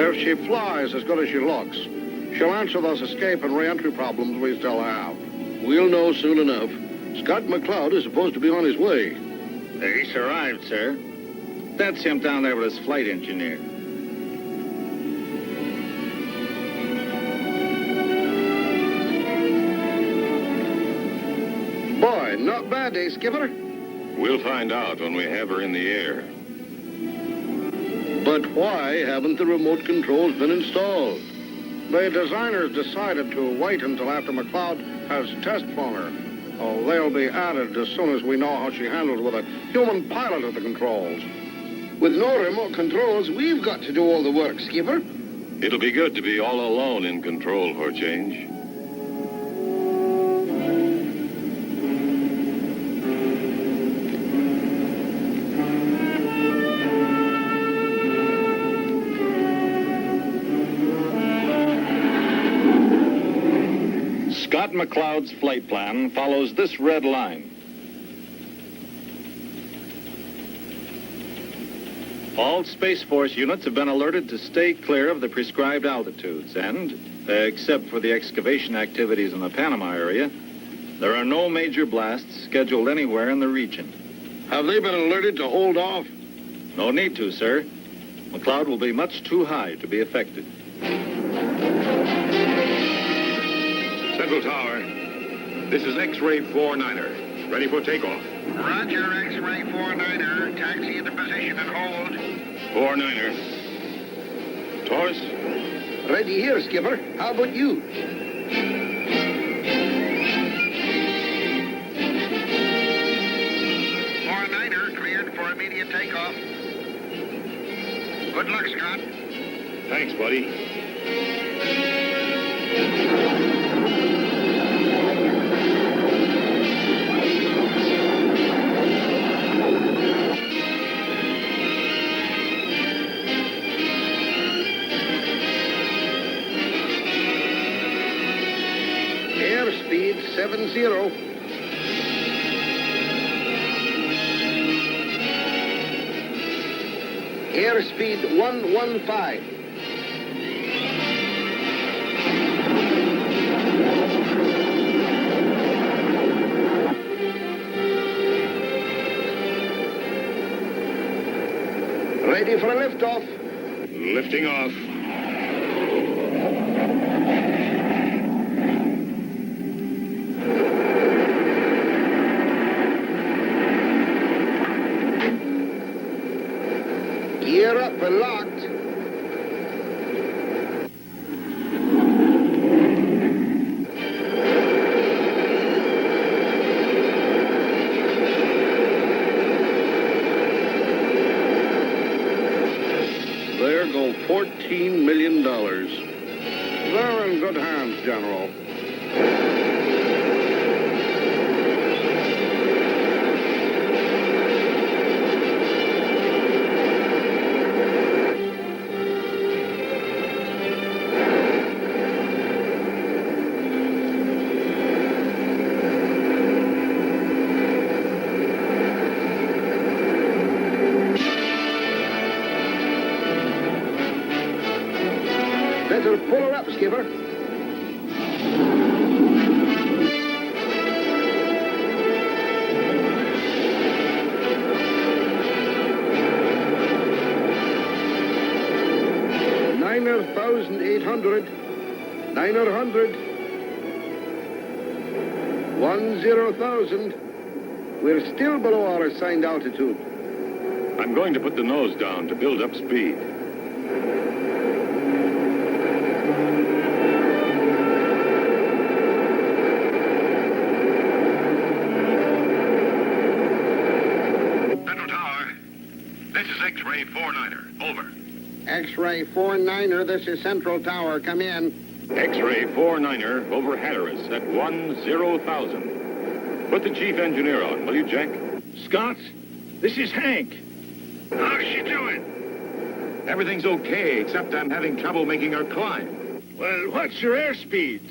If she flies as good as she looks, she'll answer those escape and re-entry problems we still have. We'll know soon enough. Scott McCloud is supposed to be on his way. He's arrived, sir. That's him down there with his flight engineer. Boy, not bad, eh, Skipper? We'll find out when we have her in the air. But why haven't the remote controls been installed? The designers decided to wait until after McCloud has test flown her. Oh, they'll be added as soon as we know how she handles with a human pilot at the controls. With no remote controls, we've got to do all the work, Skipper. It'll be good to be all alone in control for a change. Scott McCloud's flight plan follows this red line. All Space Force units have been alerted to stay clear of the prescribed altitudes and, except for the excavation activities in the Panama area, there are no major blasts scheduled anywhere in the region. Have they been alerted to hold off? No need to, sir. McCloud will be much too high to be affected. Central Tower, this is X-Ray 49er. Ready for takeoff. Roger, X-Ray 49er. Taxi into position and hold. 49er. Taurus? Ready here, Skipper. How about you? 49er cleared for immediate takeoff. Good luck, Scott. Thanks, buddy. Airspeed 70. Airspeed 115. Ready for a liftoff. Lifting off. Gear up and locked. There go $14 million. They're in good hands, General. Better pull her up, Skipper. $9,800. $900. 10,000. We're still below our assigned altitude. I'm going to put the nose down to build up speed. Central Tower, this is X-Ray 49er. Over. X-ray 49er, this is Central Tower. Come in. X-ray 49er over Hatteras at 10,000. Put the chief engineer on, will you, Jack? Scott, this is Hank. How's she doing? Everything's okay, except I'm having trouble making her climb. Well, what's your airspeed?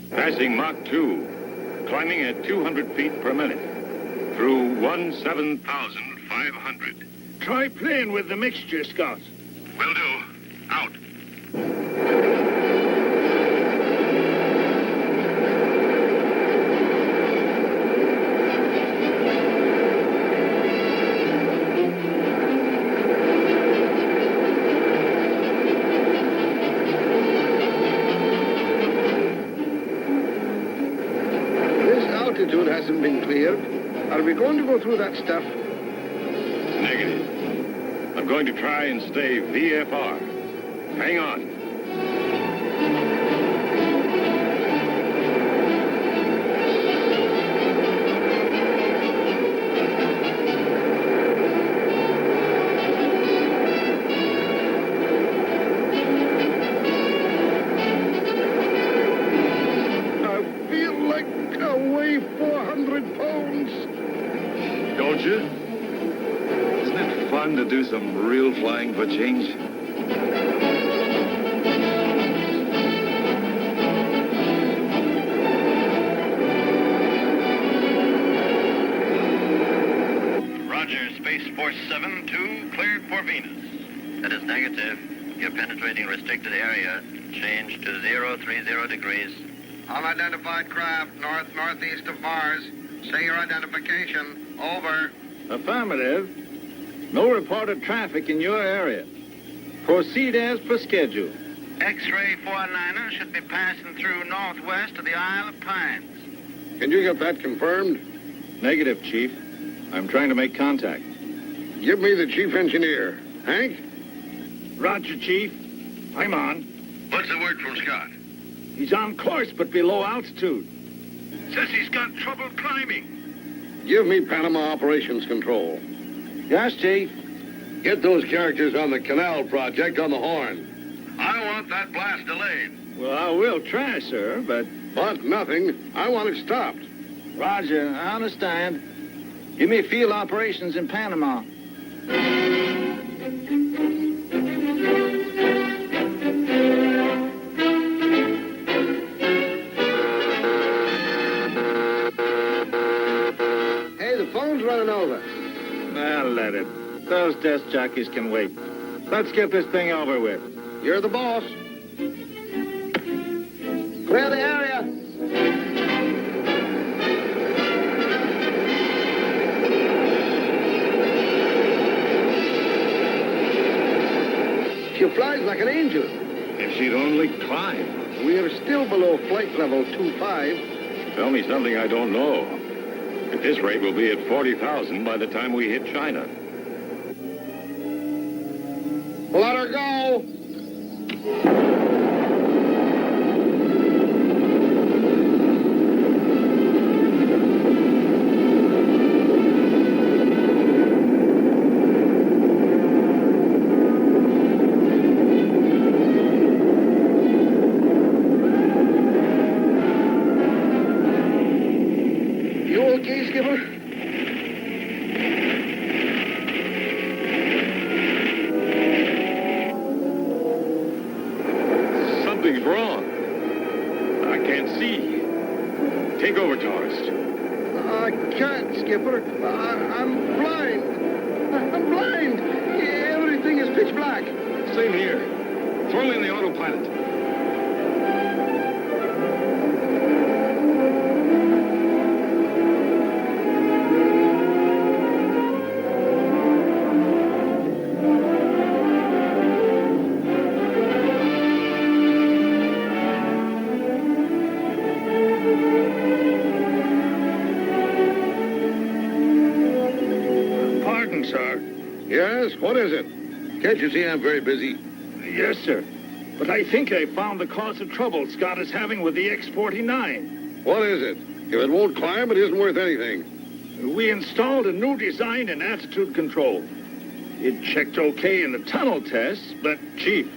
Passing Mach 2. Climbing at 200 feet per minute. Through 1,500. Try playing with the mixture, Scott. Will do. Out. This altitude hasn't been cleared. Are we going to go through that stuff? Negative. I'm going to try and stay VFR. Hang on. I feel like I weigh 400 pounds. Don't you? Isn't it fun to do some real flying for change? Roger, Space Force 7-2, cleared for Venus. That is negative. You're penetrating restricted area. Change to 030 degrees. Unidentified craft northeast of Mars. Say your identification. Over. Affirmative. No reported traffic in your area. Proceed as per schedule. X-ray 49er should be passing through northwest of the Isle of Pines. Can you get that confirmed? Negative, Chief. I'm trying to make contact. Give me the chief engineer. Hank? Roger, Chief. I'm on. What's the word from Scott? He's on course, but below altitude. Says he's got trouble climbing. Give me Panama Operations Control. Yes, Chief. Get those characters on the canal project on the horn. I want that blast delayed. Well, I will try, sir, but... But nothing. I want it stopped. Roger, I understand. Give me field operations in Panama. Hey, the phone's running over. Well, let it. Those desk jockeys can wait. Let's get this thing over with. You're the boss. Clear the area. She flies like an angel. If she'd only climb. We're still below flight level 25. Tell me something I don't know. At this rate, we'll be at 40,000 by the time we hit China. Let her go. You okay, Skipper? Something's wrong. I can't see. Take over, tourist. I can't, Skipper. I'm blind. I'm blind. Everything is pitch black. Same here. Throw in the autopilot. morning, sir. Yes, what is it? Can't you see I'm very busy? Yes, sir. But I think I found the cause of trouble Scott is having with the X-49. What is it? If it won't climb, it isn't worth anything. We installed a new design in attitude control. It checked okay in the tunnel tests, but... Chief,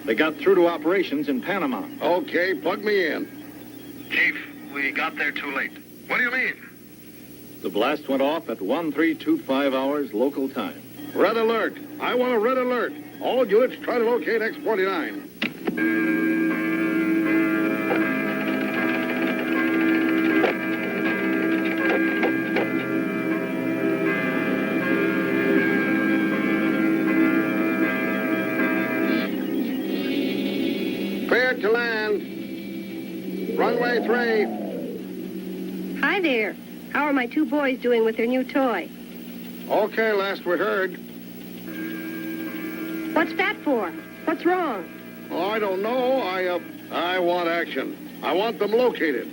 they got through to operations in Panama. Okay, plug me in. Chief, we got there too late. What do you mean? The blast went off at 1325 hours local time. Red alert. I want a red alert. All units try to locate X-49. Clear to land. Runway 3. Hi there. How are my two boys doing with their new toy? Okay, last we heard. What's that for? What's wrong? Oh, I don't know. I want action. I want them located.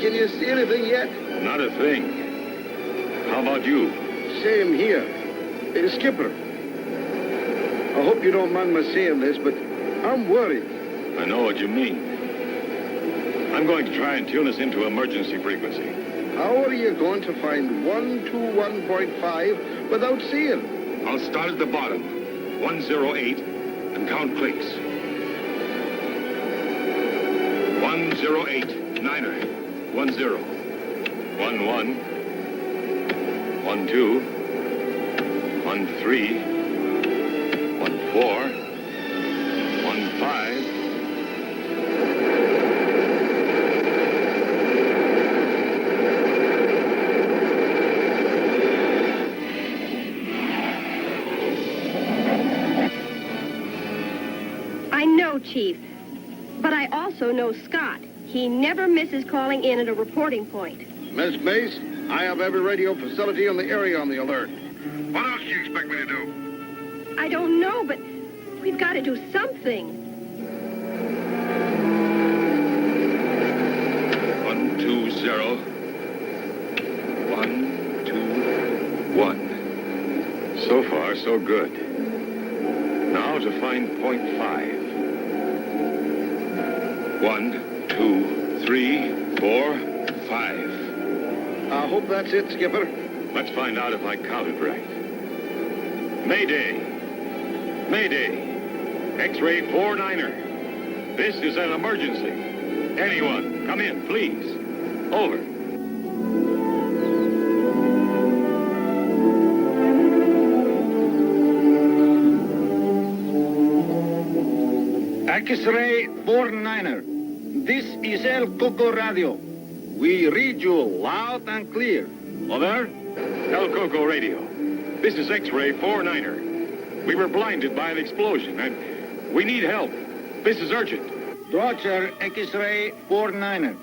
Can you see anything yet? Not a thing. How about you? Same here. Skipper, I hope you don't mind my saying this, but I'm worried. I know what you mean. I'm going to try and tune us into emergency frequency. How are you going to find 121.5 without seeing? I'll start at the bottom, 108, and count clicks. 108, niner, 10, 11, 12, 13, 14, 15. I know, Chief. But I also know Scott. He never misses calling in at a reporting point. Miss Mace, I have every radio facility in the area on the alert. What else do you expect me to do? I don't know, but we've got to do something. 120, 121. So far, so good. Now to find point 5. 1, 2, 3, 4, 5. I hope that's it, Skipper. Let's find out if I counted right. Mayday! Mayday! X-ray 49er. This is an emergency. Anyone, come in, please. Over. X-ray 49er. This is El Coco Radio. We read you loud and clear. Over. El Coco Radio. This is X-ray 49er. We were blinded by an explosion, and we need help. This is urgent. Roger, X-ray 49er.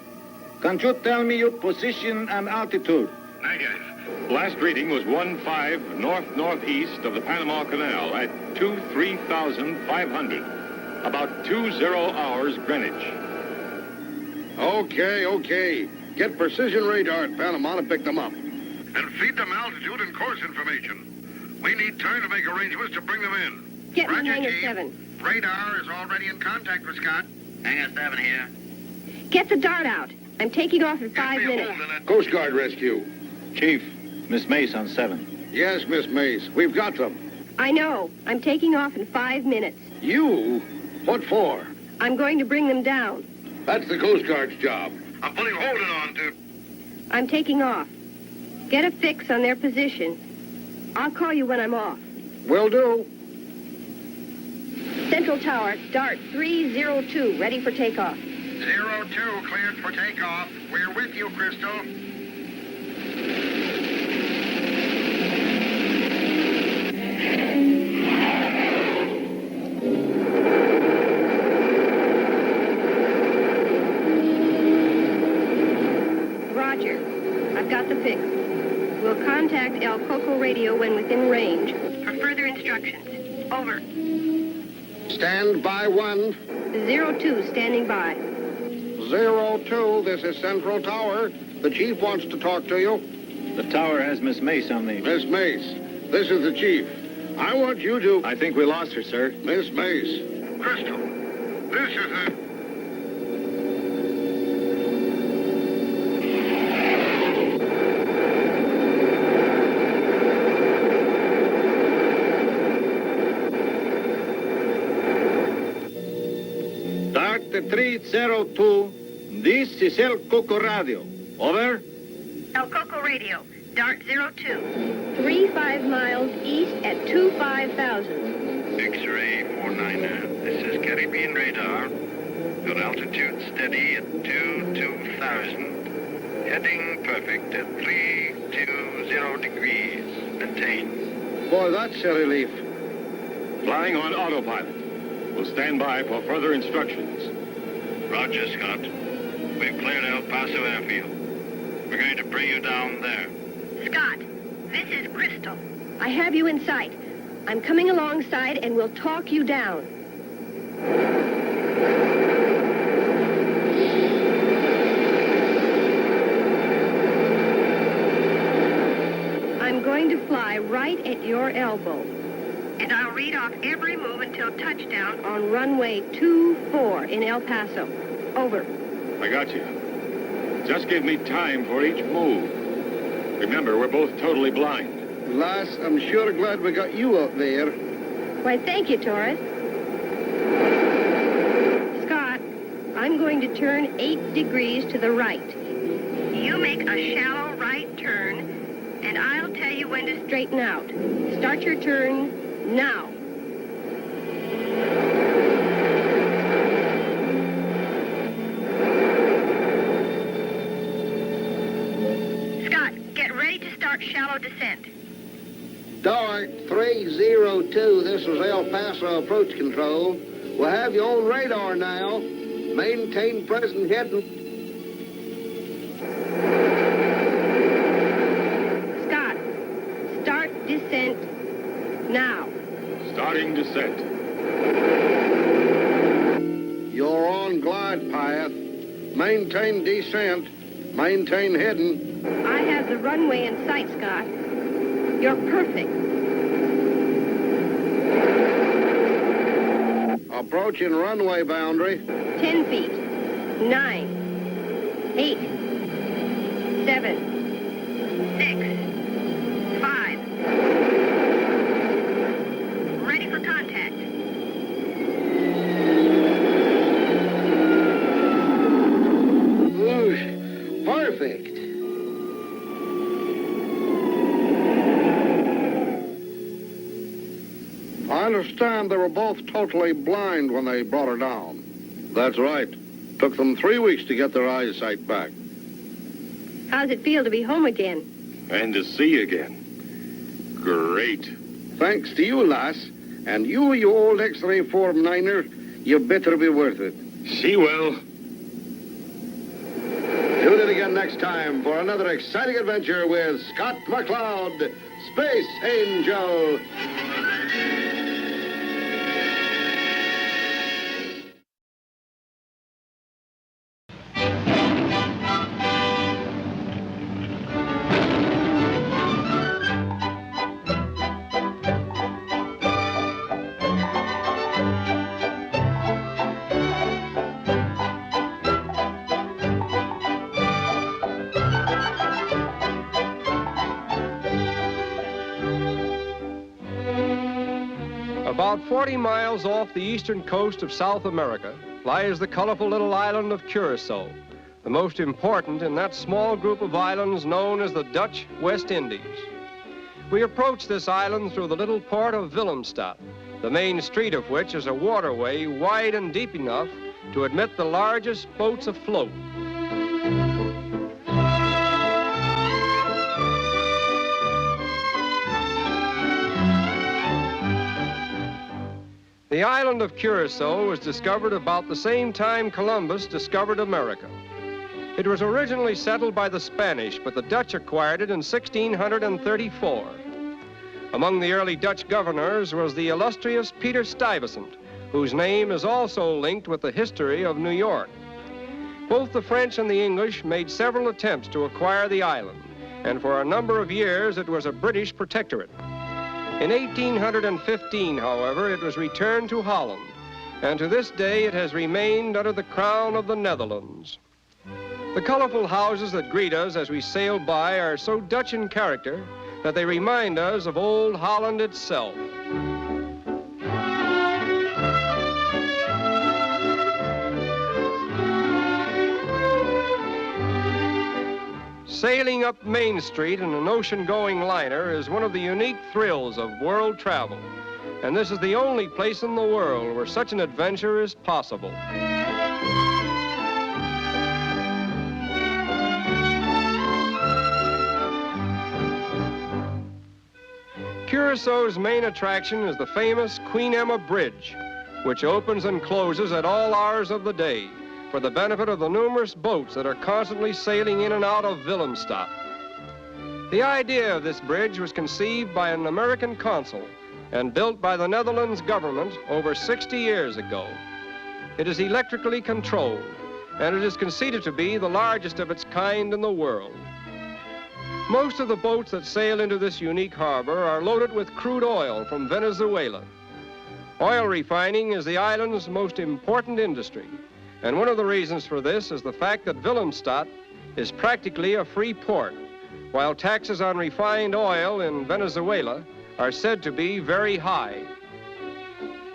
Can you tell me your position and altitude? Negative. Last reading was 15 north-northeast of the Panama Canal at 23,500. About 20 hours Greenwich. Okay. Get precision radar at Panama to pick them up. And feed them altitude and course information. We need time to make arrangements to bring them in. Get me Roger, Hangar Chief. 7. Radar is already in contact with Scott. Hangar 7 here. Get the dart out. I'm taking off in 5 Get me a minutes. hold in it. Coast Guard rescue. Chief, Miss Mace on 7. Yes, Miss Mace. We've got them. I know. I'm taking off in 5 minutes. You? What for? I'm going to bring them down. That's the Coast Guard's job. I'm putting holding on to. I'm taking off. Get a fix on their position. I'll call you when I'm off. Will do. Central Tower, Dart 302, ready for takeoff. 02 cleared for takeoff. We're with you, Crystal. Roger. I've got the fix. We'll contact El Coco Radio when within range. For further instructions. Over. Stand by 1. 02, standing by. 02, this is Central Tower. The chief wants to talk to you. The tower has Miss Mace on the... Miss Mace, this is the chief. I want you to... I think we lost her, sir. Miss Mace. Crystal, this is the... Dart 302, this is El Coco Radio. Over. El Coco Radio, Dart 02. 35 miles east at 25,000. X-ray 49er. This is Caribbean radar. Your altitude steady at 22,000. Heading perfect at 320 degrees. Maintain. Boy, that's a relief. Flying on autopilot. We'll stand by for further instructions. Roger, Scott. We've cleared El Paso Airfield. We're going to bring you down there. Scott, this is Crystal. I have you in sight. I'm coming alongside and we'll talk you down. I'm going to fly right at your elbow. And I'll read off every move until touchdown on runway 24 in El Paso. Over. I got you. Just give me time for each move. Remember, we're both totally blind. Lass, I'm sure glad we got you up there. Why, thank you, Torres. Scott, I'm going to turn 8 degrees to the right. You make a shallow right turn, and I'll tell you when to straighten out. Start your turn now. Scott, get ready to start shallow descent. Dart 302, this is El Paso approach control. We'll have you on radar now. Maintain present heading. Scott, start descent now. Starting descent. You're on glide path. Maintain descent. Maintain heading. I have the runway in sight, Scott. You're perfect. Approaching runway boundary. 10 feet. 9. 8. 7. 6. 5. Ready for contact. Whoosh. Perfect. I understand they were both totally blind when they brought her down. That's right. Took them 3 weeks to get their eyesight back. How's it feel to be home again? And to see again. Great. Thanks to you, lass. And you old X-ray 49er, you better be worth it. She will. Tune in again next time for another exciting adventure with Scott McCloud, Space Angel. About 40 miles off the eastern coast of South America lies the colorful little island of Curacao, the most important in that small group of islands known as the Dutch West Indies. We approach this island through the little port of Willemstad, the main street of which is a waterway wide and deep enough to admit the largest boats afloat. The island of Curacao was discovered about the same time Columbus discovered America. It was originally settled by the Spanish, but the Dutch acquired it in 1634. Among the early Dutch governors was the illustrious Peter Stuyvesant, whose name is also linked with the history of New York. Both the French and the English made several attempts to acquire the island, and for a number of years it was a British protectorate. In 1815, however, it was returned to Holland, and to this day it has remained under the crown of the Netherlands. The colorful houses that greet us as we sail by are so Dutch in character that they remind us of old Holland itself. Sailing up Main Street in an ocean-going liner is one of the unique thrills of world travel, and this is the only place in the world where such an adventure is possible. Curaçao's main attraction is the famous Queen Emma Bridge, which opens and closes at all hours of the day for the benefit of the numerous boats that are constantly sailing in and out of Willemstad. The idea of this bridge was conceived by an American consul and built by the Netherlands government over 60 years ago. It is electrically controlled, and it is conceded to be the largest of its kind in the world. Most of the boats that sail into this unique harbor are loaded with crude oil from Venezuela. Oil refining is the island's most important industry, and one of the reasons for this is the fact that Willemstad is practically a free port, while taxes on refined oil in Venezuela are said to be very high.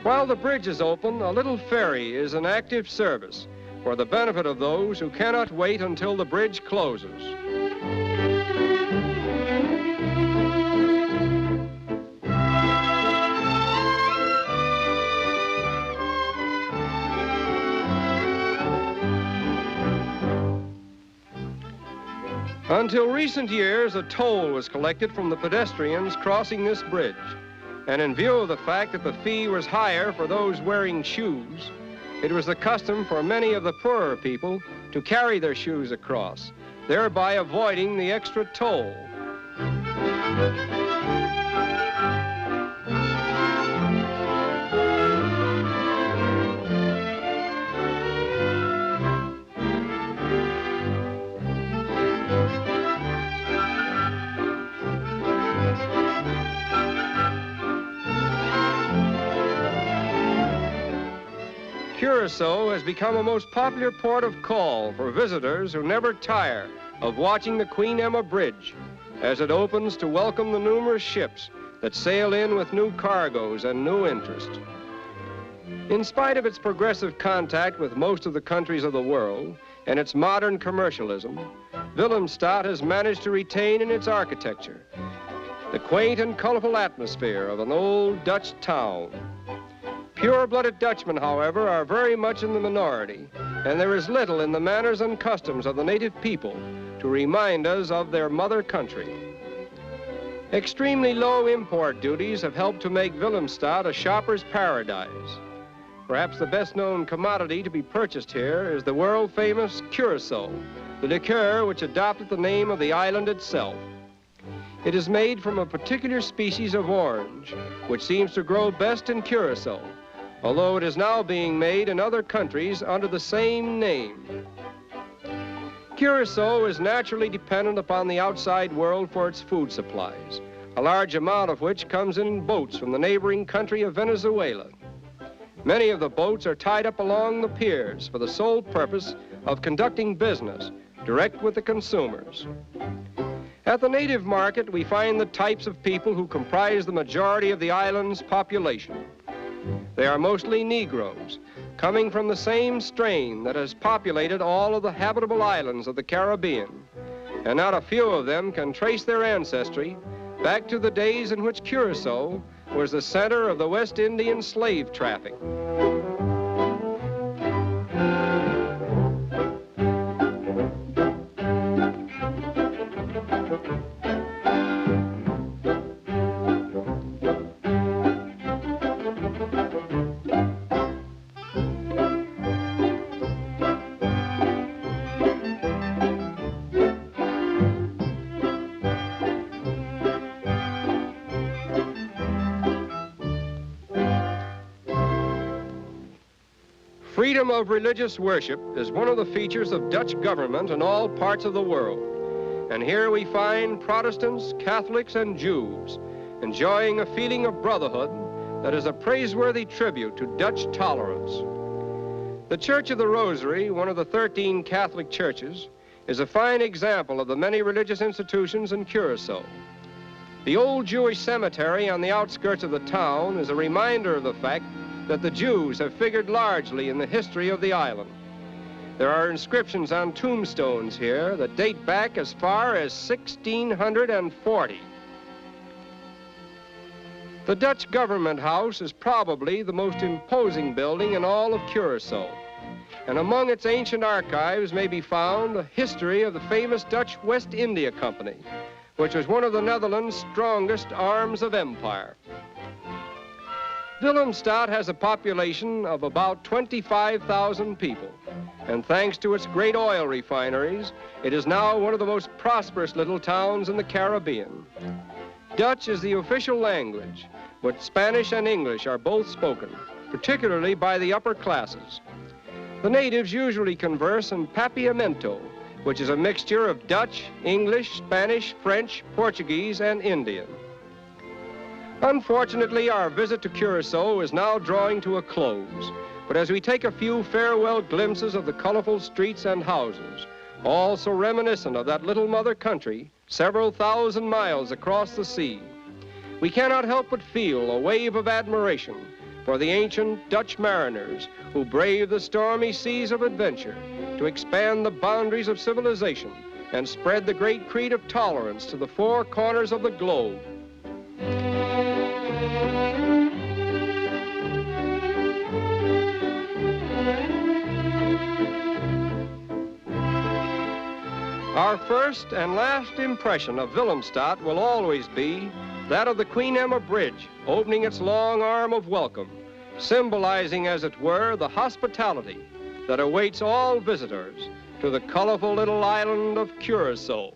While the bridge is open, a little ferry is in active service for the benefit of those who cannot wait until the bridge closes. Until recent years, a toll was collected from the pedestrians crossing this bridge. And in view of the fact that the fee was higher for those wearing shoes, it was the custom for many of the poorer people to carry their shoes across, thereby avoiding the extra toll. Curacao has become a most popular port of call for visitors who never tire of watching the Queen Emma Bridge as it opens to welcome the numerous ships that sail in with new cargoes and new interest. In spite of its progressive contact with most of the countries of the world and its modern commercialism, Willemstad has managed to retain in its architecture the quaint and colorful atmosphere of an old Dutch town. Pure-blooded Dutchmen, however, are very much in the minority, and there is little in the manners and customs of the native people to remind us of their mother country. Extremely low import duties have helped to make Willemstad a shopper's paradise. Perhaps the best-known commodity to be purchased here is the world-famous Curacao, the liqueur which adopted the name of the island itself. It is made from a particular species of orange, which seems to grow best in Curacao, although it is now being made in other countries under the same name. Curacao is naturally dependent upon the outside world for its food supplies, a large amount of which comes in boats from the neighboring country of Venezuela. Many of the boats are tied up along the piers for the sole purpose of conducting business direct with the consumers. At the native market, we find the types of people who comprise the majority of the island's population. They are mostly Negroes, coming from the same strain that has populated all of the habitable islands of the Caribbean. And not a few of them can trace their ancestry back to the days in which Curacao was the center of the West Indian slave traffic. Freedom of religious worship is one of the features of Dutch government in all parts of the world. And here we find Protestants, Catholics, and Jews enjoying a feeling of brotherhood that is a praiseworthy tribute to Dutch tolerance. The Church of the Rosary, one of the 13 Catholic churches, is a fine example of the many religious institutions in Curacao. The old Jewish cemetery on the outskirts of the town is a reminder of the fact that the Jews have figured largely in the history of the island. There are inscriptions on tombstones here that date back as far as 1640. The Dutch Government House is probably the most imposing building in all of Curacao, and among its ancient archives may be found a history of the famous Dutch West India Company, which was one of the Netherlands' strongest arms of empire. Willemstad has a population of about 25,000 people, and thanks to its great oil refineries, it is now one of the most prosperous little towns in the Caribbean. Dutch is the official language, but Spanish and English are both spoken, particularly by the upper classes. The natives usually converse in Papiamento, which is a mixture of Dutch, English, Spanish, French, Portuguese, and Indian. Unfortunately, our visit to Curacao is now drawing to a close, but as we take a few farewell glimpses of the colorful streets and houses, all so reminiscent of that little mother country several thousand miles across the sea, we cannot help but feel a wave of admiration for the ancient Dutch mariners who braved the stormy seas of adventure to expand the boundaries of civilization and spread the great creed of tolerance to the four corners of the globe. Our first and last impression of Willemstad will always be that of the Queen Emma Bridge opening its long arm of welcome, symbolizing, as it were, the hospitality that awaits all visitors to the colorful little island of Curacao.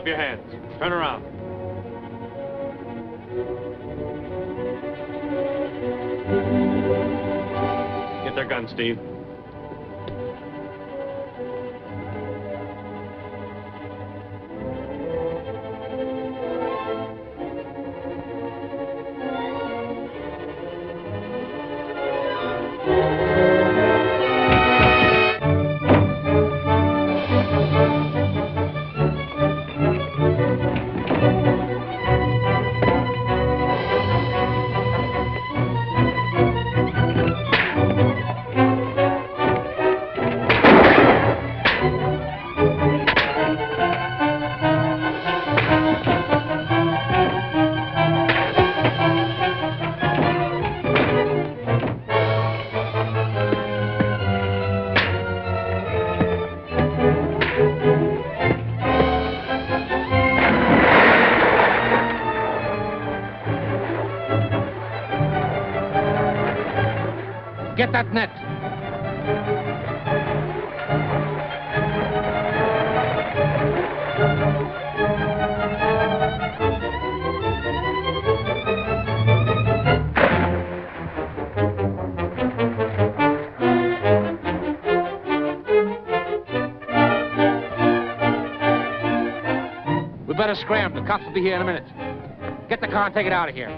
off your hands. Turn around. Get their guns, Steve. Get that net. We better scram. The cops will be here in a minute. Get the car and take it out of here.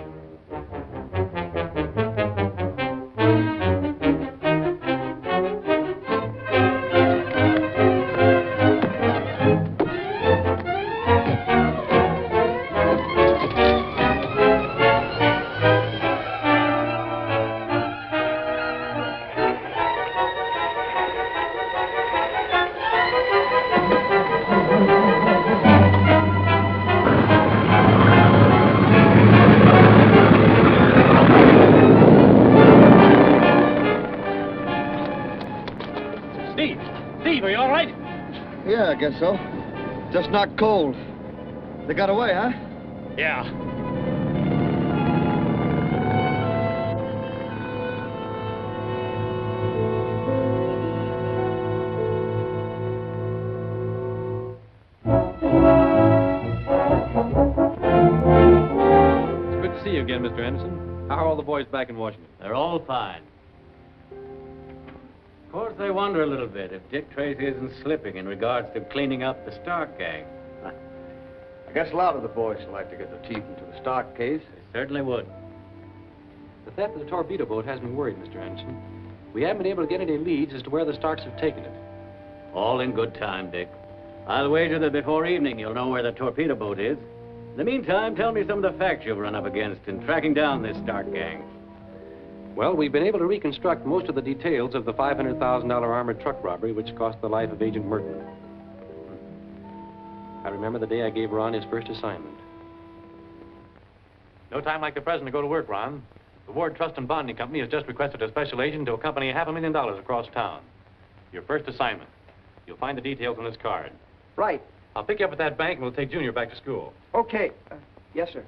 Yeah, I guess so. Just not cold. They got away, huh? Yeah. It's good to see you again, Mr. Anderson. How are all the boys back in Washington? They're all fine. Of course, they wonder a little bit if Dick Tracy isn't slipping in regards to cleaning up the Stark gang. I guess a lot of the boys would like to get their teeth into the Stark case. They certainly would. The theft of the torpedo boat has me worried, Mr. Anderson. We haven't been able to get any leads as to where the Starks have taken it. All in good time, Dick. I'll wager that before evening you'll know where the torpedo boat is. In the meantime, tell me some of the facts you've run up against in tracking down this Stark gang. Well, we've been able to reconstruct most of the details of the $500,000 armored truck robbery which cost the life of Agent Merton. I remember the day I gave Ron his first assignment. No time like the present to go to work, Ron. The Ward Trust and Bonding Company has just requested a special agent to accompany $500,000 across town. Your first assignment. You'll find the details on this card. Right. I'll pick you up at that bank and we'll take Junior back to school. Okay. Yes, sir.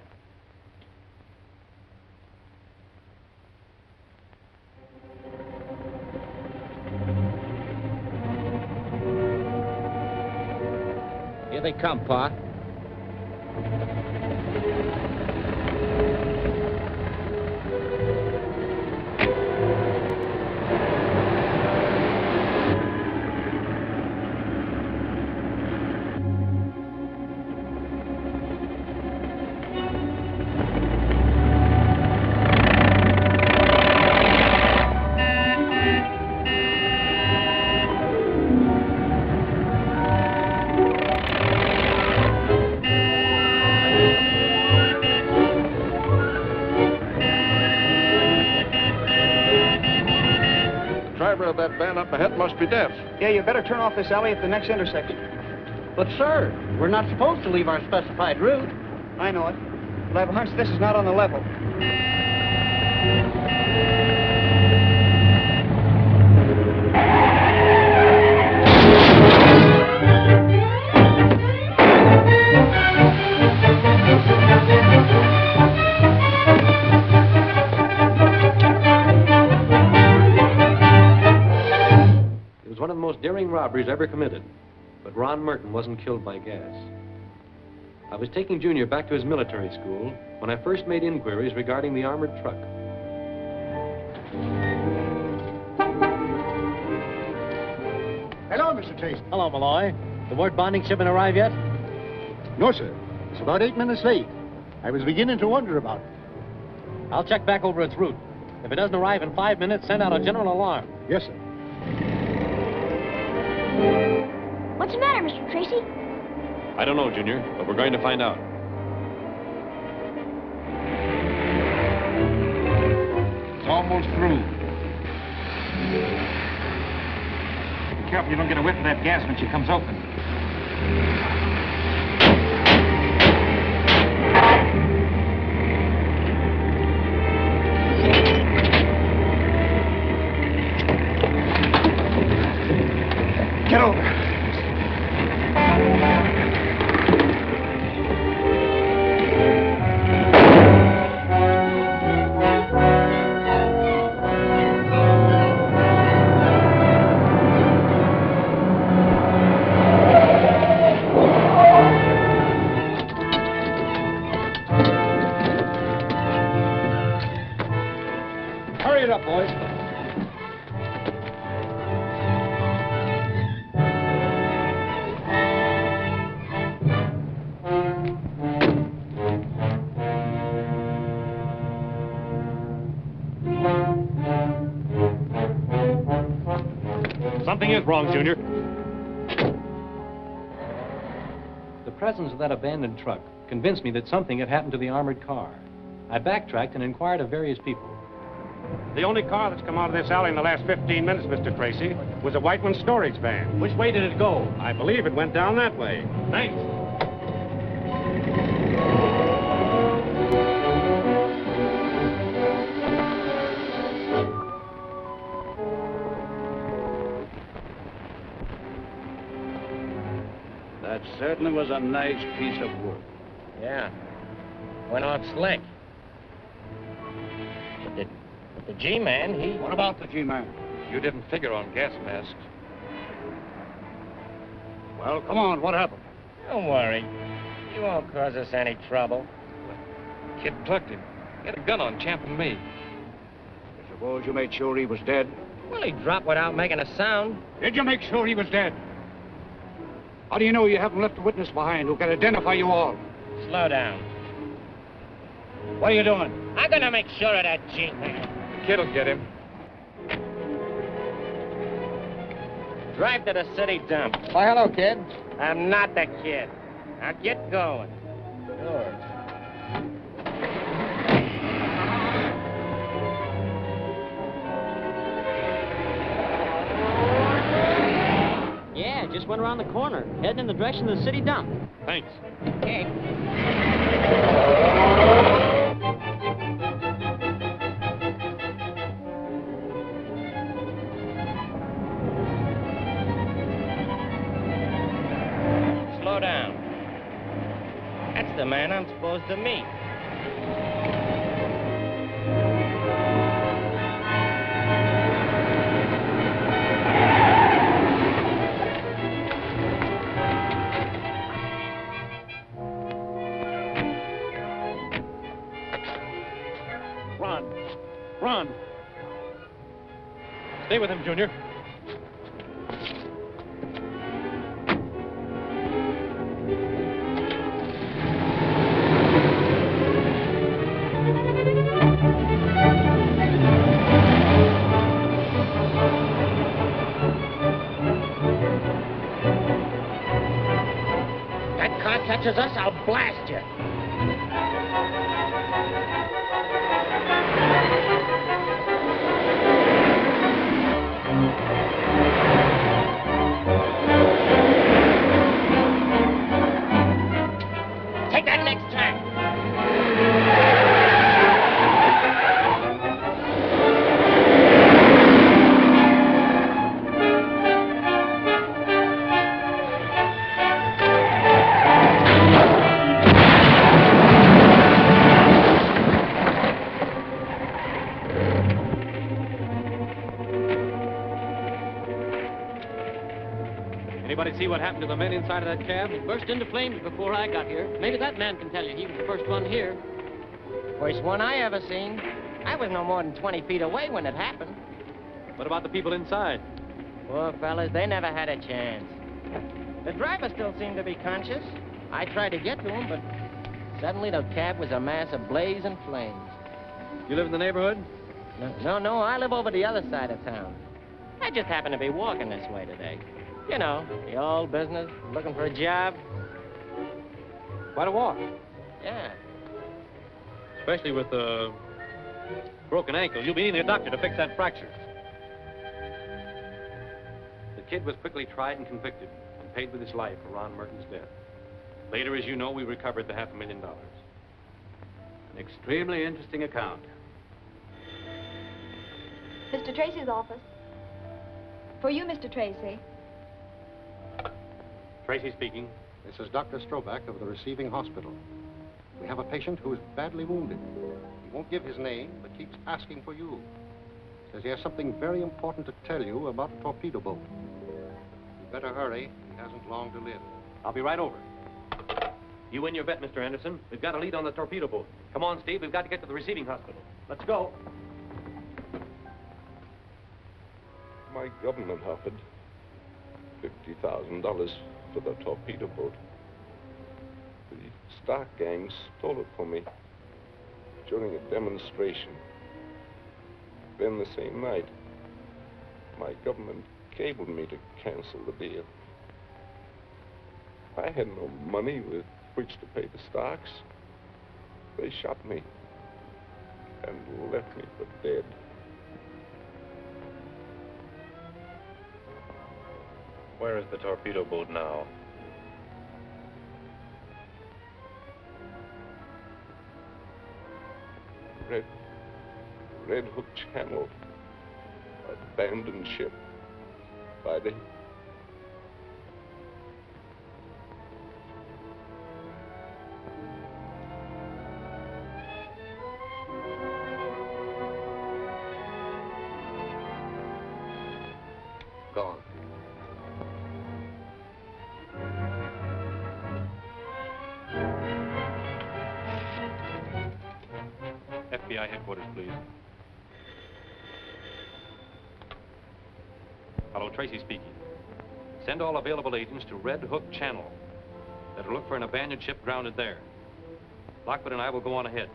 Here they come, Pa. That van up ahead must be deaf. Yeah, you better turn off this alley at the next intersection. But, sir, we're not supposed to leave our specified route. I know it. But I have a hunch this is not on the level. Daring robberies ever committed, but Ron Merton wasn't killed by gas. I was taking Junior back to his military school when I first made inquiries regarding the armored truck. Hello, Mr. Tracy. Hello, Malloy. The word bonding shipment arrive yet? No, sir. It's about 8 minutes late. I was beginning to wonder about it. I'll check back over its route. If it doesn't arrive in 5 minutes, send out a general alarm. Yes, sir. What's the matter, Mr. Tracy? I don't know, Junior, but we're going to find out. It's almost through. Be careful you don't get a whiff of that gas when she comes open. Get over. Hurry it up, boys. Something is wrong, Junior. The presence of that abandoned truck convinced me that something had happened to the armored car. I backtracked and inquired of various people. The only car that's come out of this alley in the last 15 minutes, Mr. Tracy, was a Whitman storage van. Which way did it go? I believe it went down that way. Thanks. That certainly was a nice piece of work. Yeah. Went off slick. But the G-man, he... What about the G-man? You didn't figure on gas masks. Well, come on, what happened? Don't worry. You won't cause us any trouble. Kid plugged him. He had a gun on Champ and me. I suppose you made sure he was dead? Well, he dropped without making a sound. Did you make sure he was dead? How do you know you haven't left a witness behind who can identify you all? Slow down. What are you doing? I'm gonna make sure of that G-man. The kid'll get him. Drive to the city dump. Why, hello, kid. I'm not the kid. Now get going. Sure. Yeah, just went around the corner, heading in the direction of the city dump. Thanks. Okay. Slow down. That's the man I'm supposed to meet. Run. Stay with him, Junior. That car catches us, I'll blast you. Take that next time. Anybody see what happened to the men inside of that cab? It burst into flames before I got here. Maybe that man can tell you. He was the first one here. First one I ever seen. I was no more than 20 feet away when it happened. What about the people inside? Poor fellas, they never had a chance. The driver still seemed to be conscious. I tried to get to him, but suddenly the cab was a mass of blazing flames. You live in the neighborhood? No, I live over the other side of town. I just happened to be walking this way today. You know, the old business, looking for a job. Quite a walk. Yeah. Especially with a broken ankle. You'll be needing a doctor to fix that fracture. The kid was quickly tried and convicted and paid with his life for Ron Merton's death. Later, as you know, we recovered the $500,000. An extremely interesting account. Mr. Tracy's office. For you, Mr. Tracy. Tracy speaking. This is Dr. Stroback of the receiving hospital. We have a patient who is badly wounded. He won't give his name, but keeps asking for you. Says he has something very important to tell you about a torpedo boat. You better hurry. He hasn't long to live. I'll be right over. You and your vet, Mr. Anderson. We've got a lead on the torpedo boat. Come on, Steve. We've got to get to the receiving hospital. Let's go. My government offered $50,000 for the torpedo boat. The stock gang stole it from me during a demonstration. Then the same night, my government cabled me to cancel the deal. I had no money with which to pay the stocks. They shot me and left me for dead. Where is the torpedo boat now? Red Hook Channel. Abandoned ship. By the... Gone. FBI headquarters, please. Hello, Tracy speaking. Send all available agents to Red Hook Channel. That'll look for an abandoned ship grounded there. Lockwood and I will go on ahead.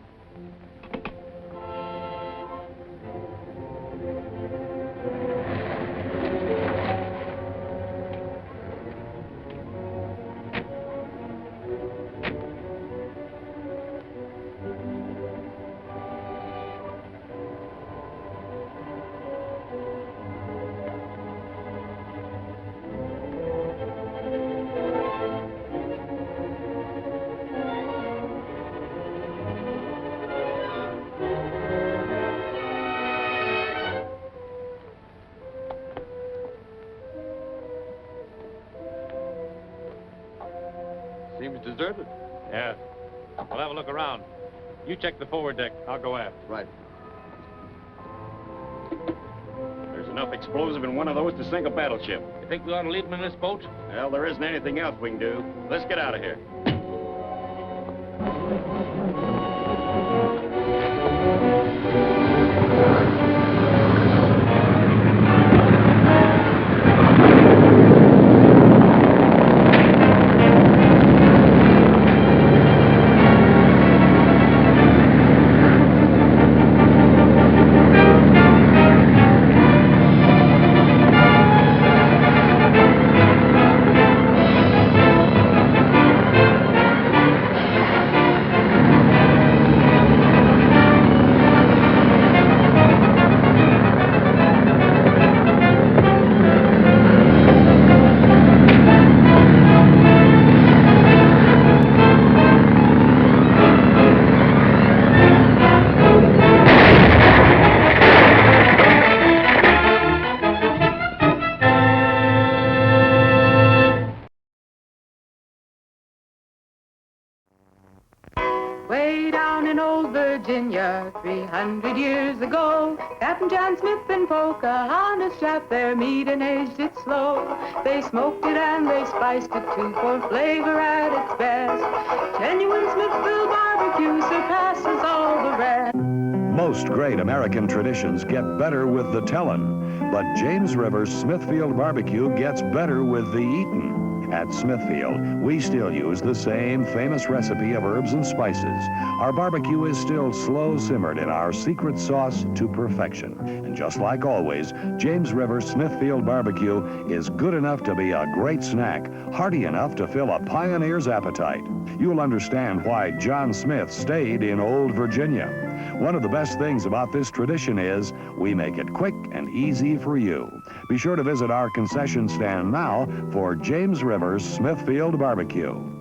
Seems deserted. Yeah. We'll have a look around. You check the forward deck. I'll go aft. Right. There's enough explosive in one of those to sink a battleship. You think we ought to leave them in this boat? Well, there isn't anything else we can do. Let's get out of here. Virginia, 300 years ago. Captain John Smith and Pocahontas trapped their meat and aged it slow. They smoked it and they spiced it too for flavor at its best. Genuine Smithville barbecue surpasses all the rest. Most great American traditions get better with the tellin', but James River's Smithfield barbecue gets better with the eatin'. At Smithfield, we still use the same famous recipe of herbs and spices. Our barbecue is still slow simmered in our secret sauce to perfection. And just like always, James River's Smithfield barbecue is good enough to be a great snack, hearty enough to fill a pioneer's appetite. You'll understand why John Smith stayed in Old Virginia. One of the best things about this tradition is we make it quick and easy for you. Be sure to visit our concession stand now for James River's Smithfield Barbecue.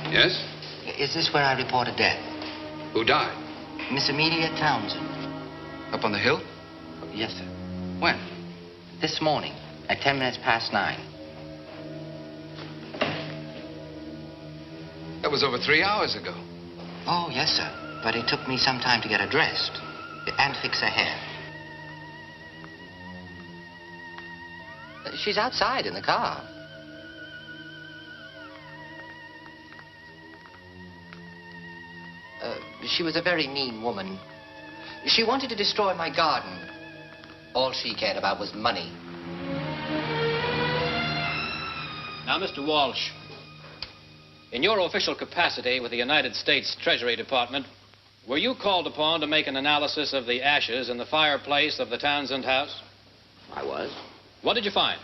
Yes? Is this where I report a death? Who died? Miss Amelia Townsend. Up on the hill? Yes, sir. When? This morning, at 10 minutes past 9. That was over 3 hours ago. Oh, yes, sir. But it took me some time to get her dressed and fix her hair. She's outside in the car. She was a very mean woman. She wanted to destroy my garden. All she cared about was money. Now, Mr. Walsh, in your official capacity with the United States Treasury Department, were you called upon to make an analysis of the ashes in the fireplace of the Townsend house? I was. What did you find?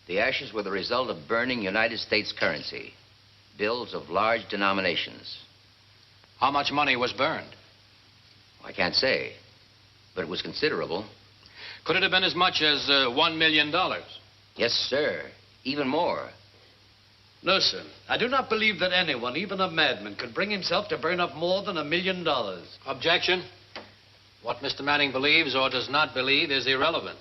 The ashes were the result of burning United States currency. Bills of large denominations. How much money was burned? I can't say. but it was considerable. Could it have been as much as $1 million? Yes, sir. Even more. No, sir. I do not believe that anyone, even a madman, could bring himself to burn up more than $1 million. Objection. What Mr. Manning believes or does not believe is irrelevant.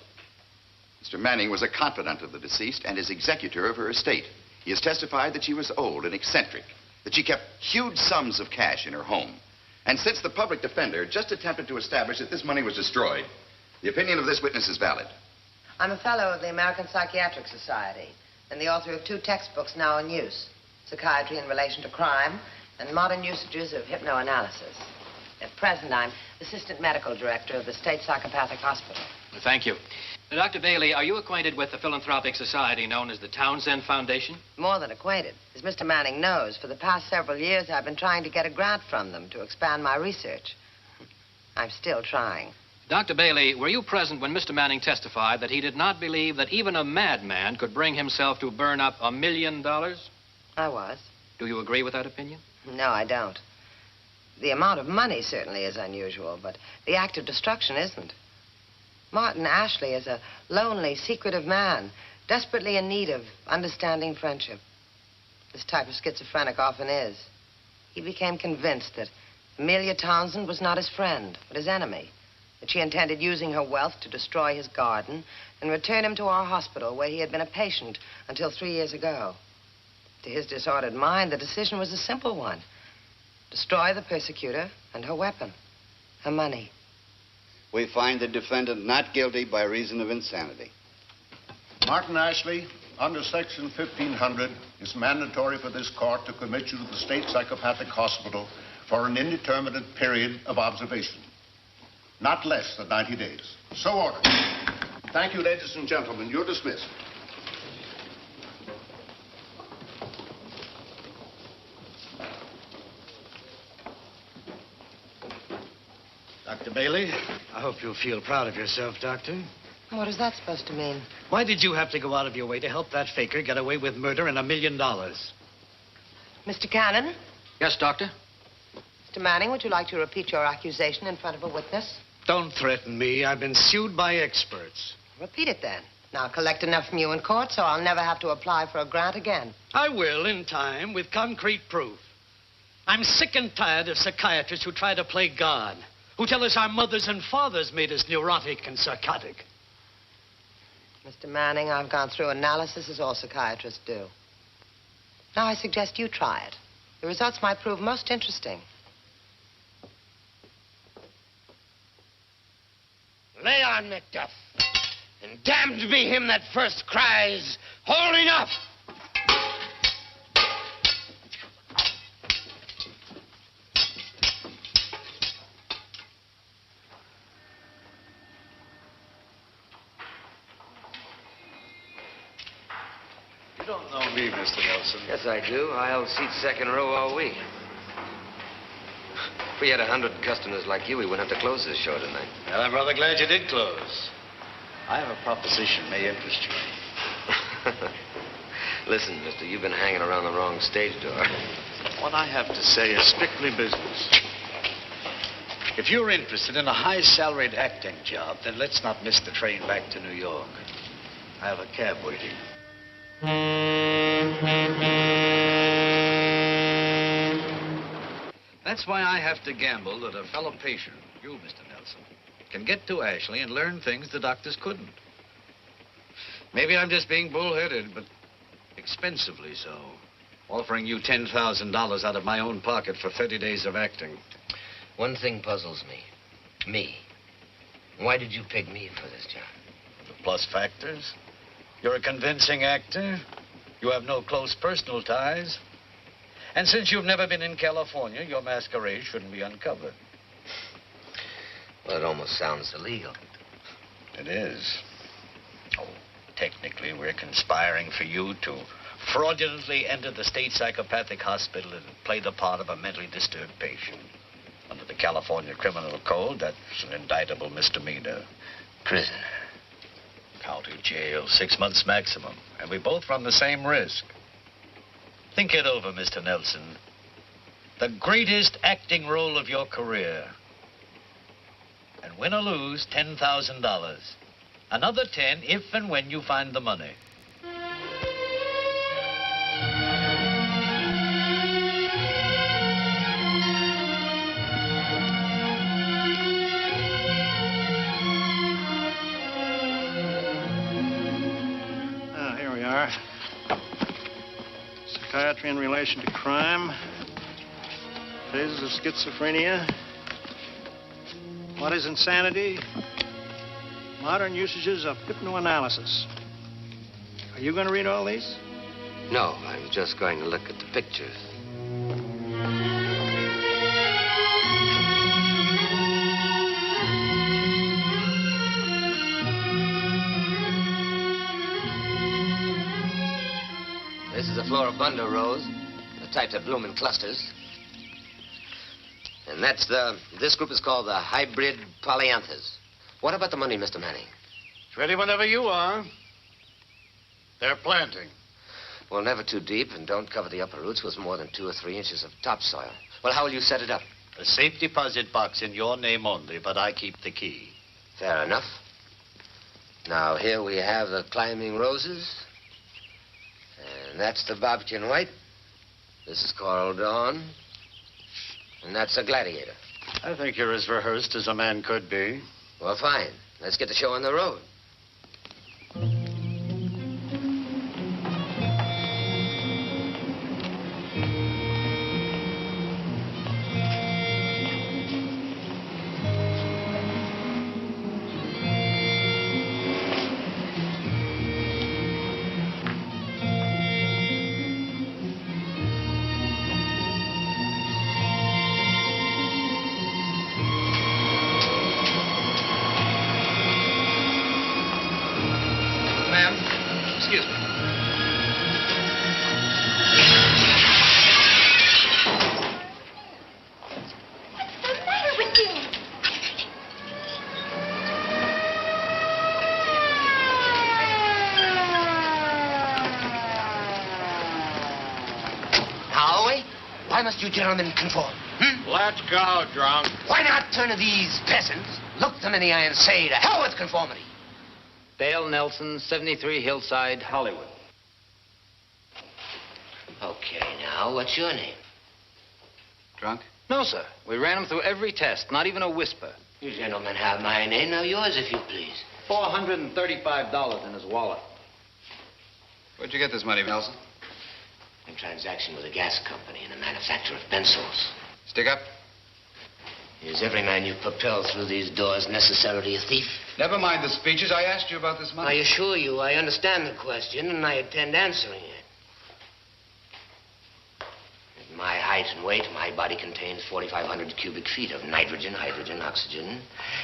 Mr. Manning was a confidant of the deceased and is executor of her estate. He has testified that she was old and eccentric, that she kept huge sums of cash in her home. And since the public defender just attempted to establish that this money was destroyed, the opinion of this witness is valid. I'm a fellow of the American Psychiatric Society and the author of 2 textbooks now in use, Psychiatry in Relation to Crime and Modern Usages of Hypnoanalysis. At present, I'm Assistant Medical Director of the State Psychopathic Hospital. Thank you. Dr. Bailey, are you acquainted with the philanthropic society known as the Townsend Foundation? More than acquainted. As Mr. Manning knows, for the past several years, I've been trying to get a grant from them to expand my research. I'm still trying. Dr. Bailey, were you present when Mr. Manning testified that he did not believe that even a madman could bring himself to burn up $1 million? I was. Do you agree with that opinion? No, I don't. The amount of money certainly is unusual, but the act of destruction isn't. Martin Ashley is a lonely, secretive man, desperately in need of understanding friendship. This type of schizophrenic often is. He became convinced that Amelia Townsend was not his friend, but his enemy, that she intended using her wealth to destroy his garden and return him to our hospital where he had been a patient until 3 years ago. To his disordered mind, the decision was a simple one. Destroy the persecutor and her weapon, her money. We find the defendant not guilty by reason of insanity. Martin Ashley, under Section 1500, it's mandatory for this court to commit you to the State Psychopathic Hospital for an indeterminate period of observation. Not less than 90 days. So ordered. Thank you, ladies and gentlemen. You're dismissed. Dr. Bailey, I hope you'll feel proud of yourself, Doctor. What is that supposed to mean? Why did you have to go out of your way to help that faker get away with murder and $1 million? Mr. Cannon? Yes, Doctor? Mr. Manning, would you like to repeat your accusation in front of a witness? Don't threaten me. I've been sued by experts. Repeat it then. Now, collect enough from you in court so I'll never have to apply for a grant again. I will, in time, with concrete proof. I'm sick and tired of psychiatrists who try to play God, who tell us our mothers and fathers made us neurotic and psychotic. Mr. Manning, I've gone through analysis as all psychiatrists do. Now I suggest you try it. The results might prove most interesting. Lay on, Macduff. And damned be him that first cries, "Hold enough!" You don't know me, Mr. Nelson. Yes, I do. I held seats second row all week. If we had 100 customers like you, we wouldn't have to close this show tonight. Well, I'm rather glad you did close. I have a proposition may interest you. Listen, mister, you've been hanging around the wrong stage door. What I have to say is strictly business. If you're interested in a high-salaried acting job, then let's not miss the train back to New York. I have a cab waiting. That's why I have to gamble that a fellow patient, you, Mr. Nelson, can get to Ashley and learn things the doctors couldn't. Maybe I'm just being bullheaded, but expensively so. Offering you $10,000 out of my own pocket for 30 days of acting. One thing puzzles me. Me. Why did you pick me for this job? The plus factors. You're a convincing actor. You have no close personal ties. And since you've never been in California, your masquerade shouldn't be uncovered. Well, it almost sounds illegal. It is. Oh, technically, we're conspiring for you to fraudulently enter the state psychopathic hospital and play the part of a mentally disturbed patient. Under the California Criminal Code, that's an indictable misdemeanor. Prison. County jail, 6 months maximum. And we both run the same risk. Think it over, Mr. Nelson. The greatest acting role of your career. And win or lose $10,000. Another 10 if and when you find the money. Here we are. Psychiatry in relation to crime. Phases of schizophrenia. What is insanity? Modern usages of hypnoanalysis. Are you going to read all these? No, I'm just going to look at the pictures. This is a floribunda rose, the type that bloom in clusters. And this group is called the hybrid polyanthus. What about the money, Mr. Manning? Ready whenever you are. They're planting. Well, never too deep, and don't cover the upper roots with more than 2 or 3 inches of topsoil. Well, how will you set it up? A safe deposit box in your name only, but I keep the key. Fair enough. Now, here we have the climbing roses. And that's the Bobkin White. This is Coral Dawn. And that's a gladiator. I think you're as rehearsed as a man could be. Well, fine. Let's get the show on the road. Excuse me. What's the matter with you? Now, why must you gentlemen conform? Let's go, drunk. Why not turn to these peasants, look them in the eye and say, to hell with conformity? Dale Nelson, 73 Hillside, Hollywood. Okay, now, what's your name? Drunk? No, sir. We ran him through every test, not even a whisper. You gentlemen have my name. Now, yours, if you please. $435 in his wallet. Where'd you get this money, Nelson? In transaction with a gas company and a manufacturer of benzols. Stick up. Is every man you propel through these doors necessarily a thief? Never mind the speeches. I asked you about this money. I assure you, I understand the question, and I intend answering it. At my height and weight, my body contains 4,500 cubic feet of nitrogen, hydrogen, oxygen,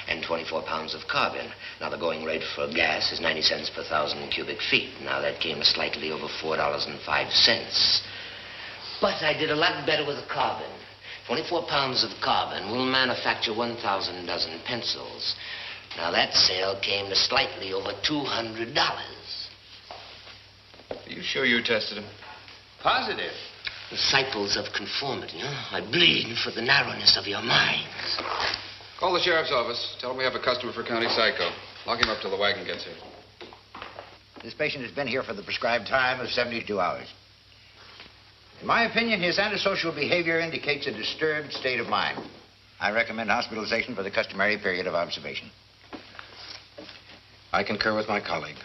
and 24 pounds of carbon. Now, the going rate for gas is 90 cents per 1,000 cubic feet. Now, that came to slightly over $4.05. But I did a lot better with the carbon. 24 pounds of carbon will manufacture 1,000 dozen pencils. Now, that sale came to slightly over $200. Are you sure you tested him? Positive. Disciples of conformity, huh? I bleed for the narrowness of your minds. Call the sheriff's office. Tell him we have a customer for county psycho. Lock him up till the wagon gets here. This patient has been here for the prescribed time of 72 hours. In my opinion, his antisocial behavior indicates a disturbed state of mind. I recommend hospitalization for the customary period of observation. I concur with my colleague.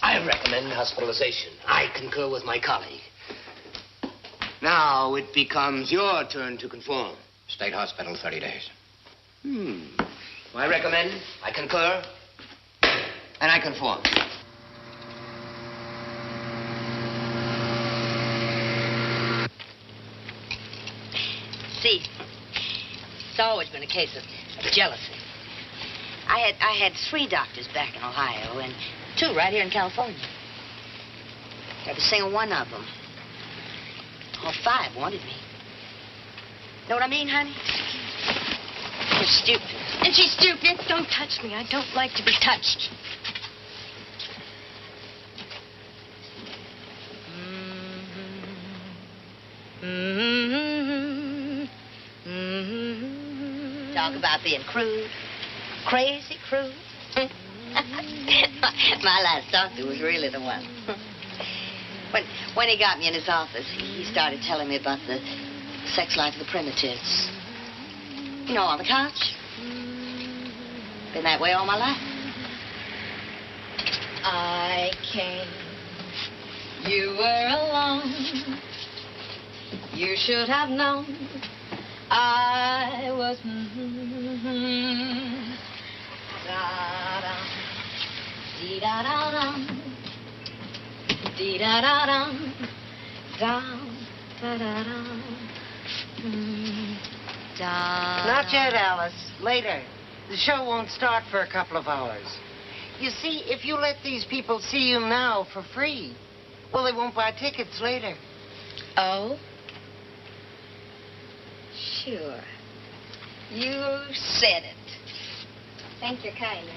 I recommend hospitalization. I concur with my colleague. Now it becomes your turn to conform. State hospital, 30 days. I recommend, I concur, and I conform. See, it's always been a case of jealousy. I had 3 doctors back in Ohio and 2 right here in California. Every single one of them. All 5 wanted me. Know what I mean, honey? You're stupid. And she's stupid. Don't touch me. I don't like to be touched. talk about being crude. Crazy crude. My last doctor was really the one. When he got me in his office, he started telling me about the sex life of the primitives. You know, on the couch. Been that way all my life. I came. You were alone. You should have known I was. Da-dum, dee-da-da-dum, dee-da-da-dum, dum, da-da-dum, da. Not yet, Alice. Later. The show won't start for a couple of hours. You see, if you let these people see you now for free, well, they won't buy tickets later. Oh? Sure. You said it. Thank you kindly.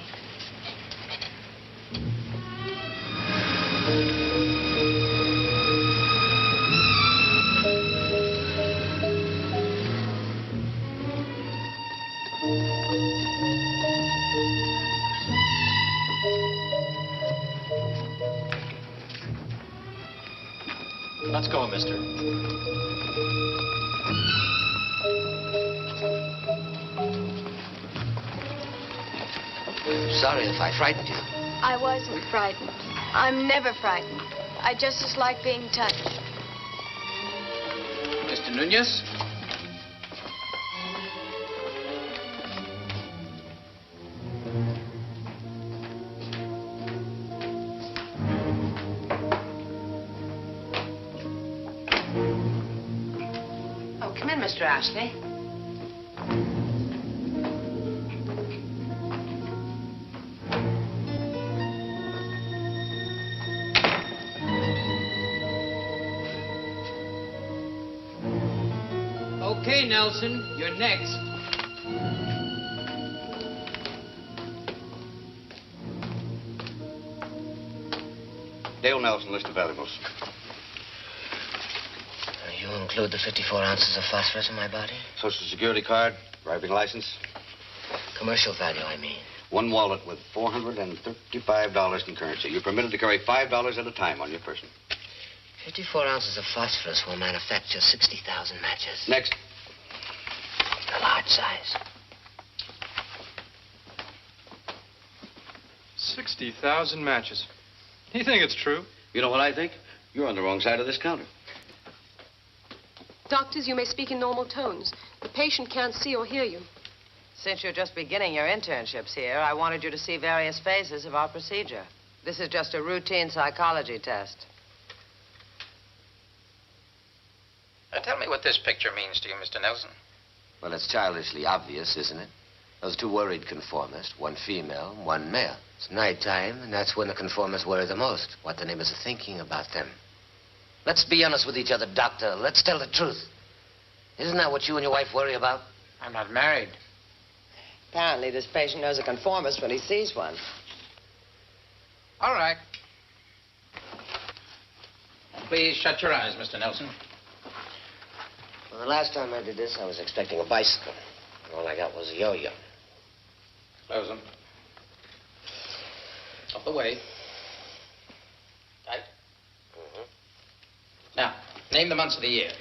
Let's go, mister. Sorry if I frightened you. I wasn't frightened. I'm never frightened. I just as like being touched. Mr. Nunez? Oh, come in, Mr. Ashley. Okay, Nelson, you're next. Dale Nelson, list of valuables. You include the 54 ounces of phosphorus in my body? Social Security card, driving license. Commercial value, I mean. One wallet with $435 in currency. You're permitted to carry $5 at a time on your person. 54 ounces of phosphorus will manufacture 60,000 matches. Next. A large size. 60,000 matches. You think it's true? You know what I think? You're on the wrong side of this counter. Doctors, you may speak in normal tones. The patient can't see or hear you. Since you're just beginning your internships here, I wanted you to see various phases of our procedure. This is just a routine psychology test. Tell me what this picture means to you, Mr. Nelson. Well, it's childishly obvious, isn't it? Those two worried conformists, one female, one male. It's nighttime, and that's when the conformists worry the most. What the neighbors are thinking about them. Let's be honest with each other, Doctor. Let's tell the truth. Isn't that what you and your wife worry about? I'm not married. Apparently, this patient knows a conformist when he sees one. All right. Please shut your eyes, Mr. Nelson. Well, the last time I did this, I was expecting a bicycle. All I got was a yo-yo. Close them. Up the way. Tight. Now, name the months of the year.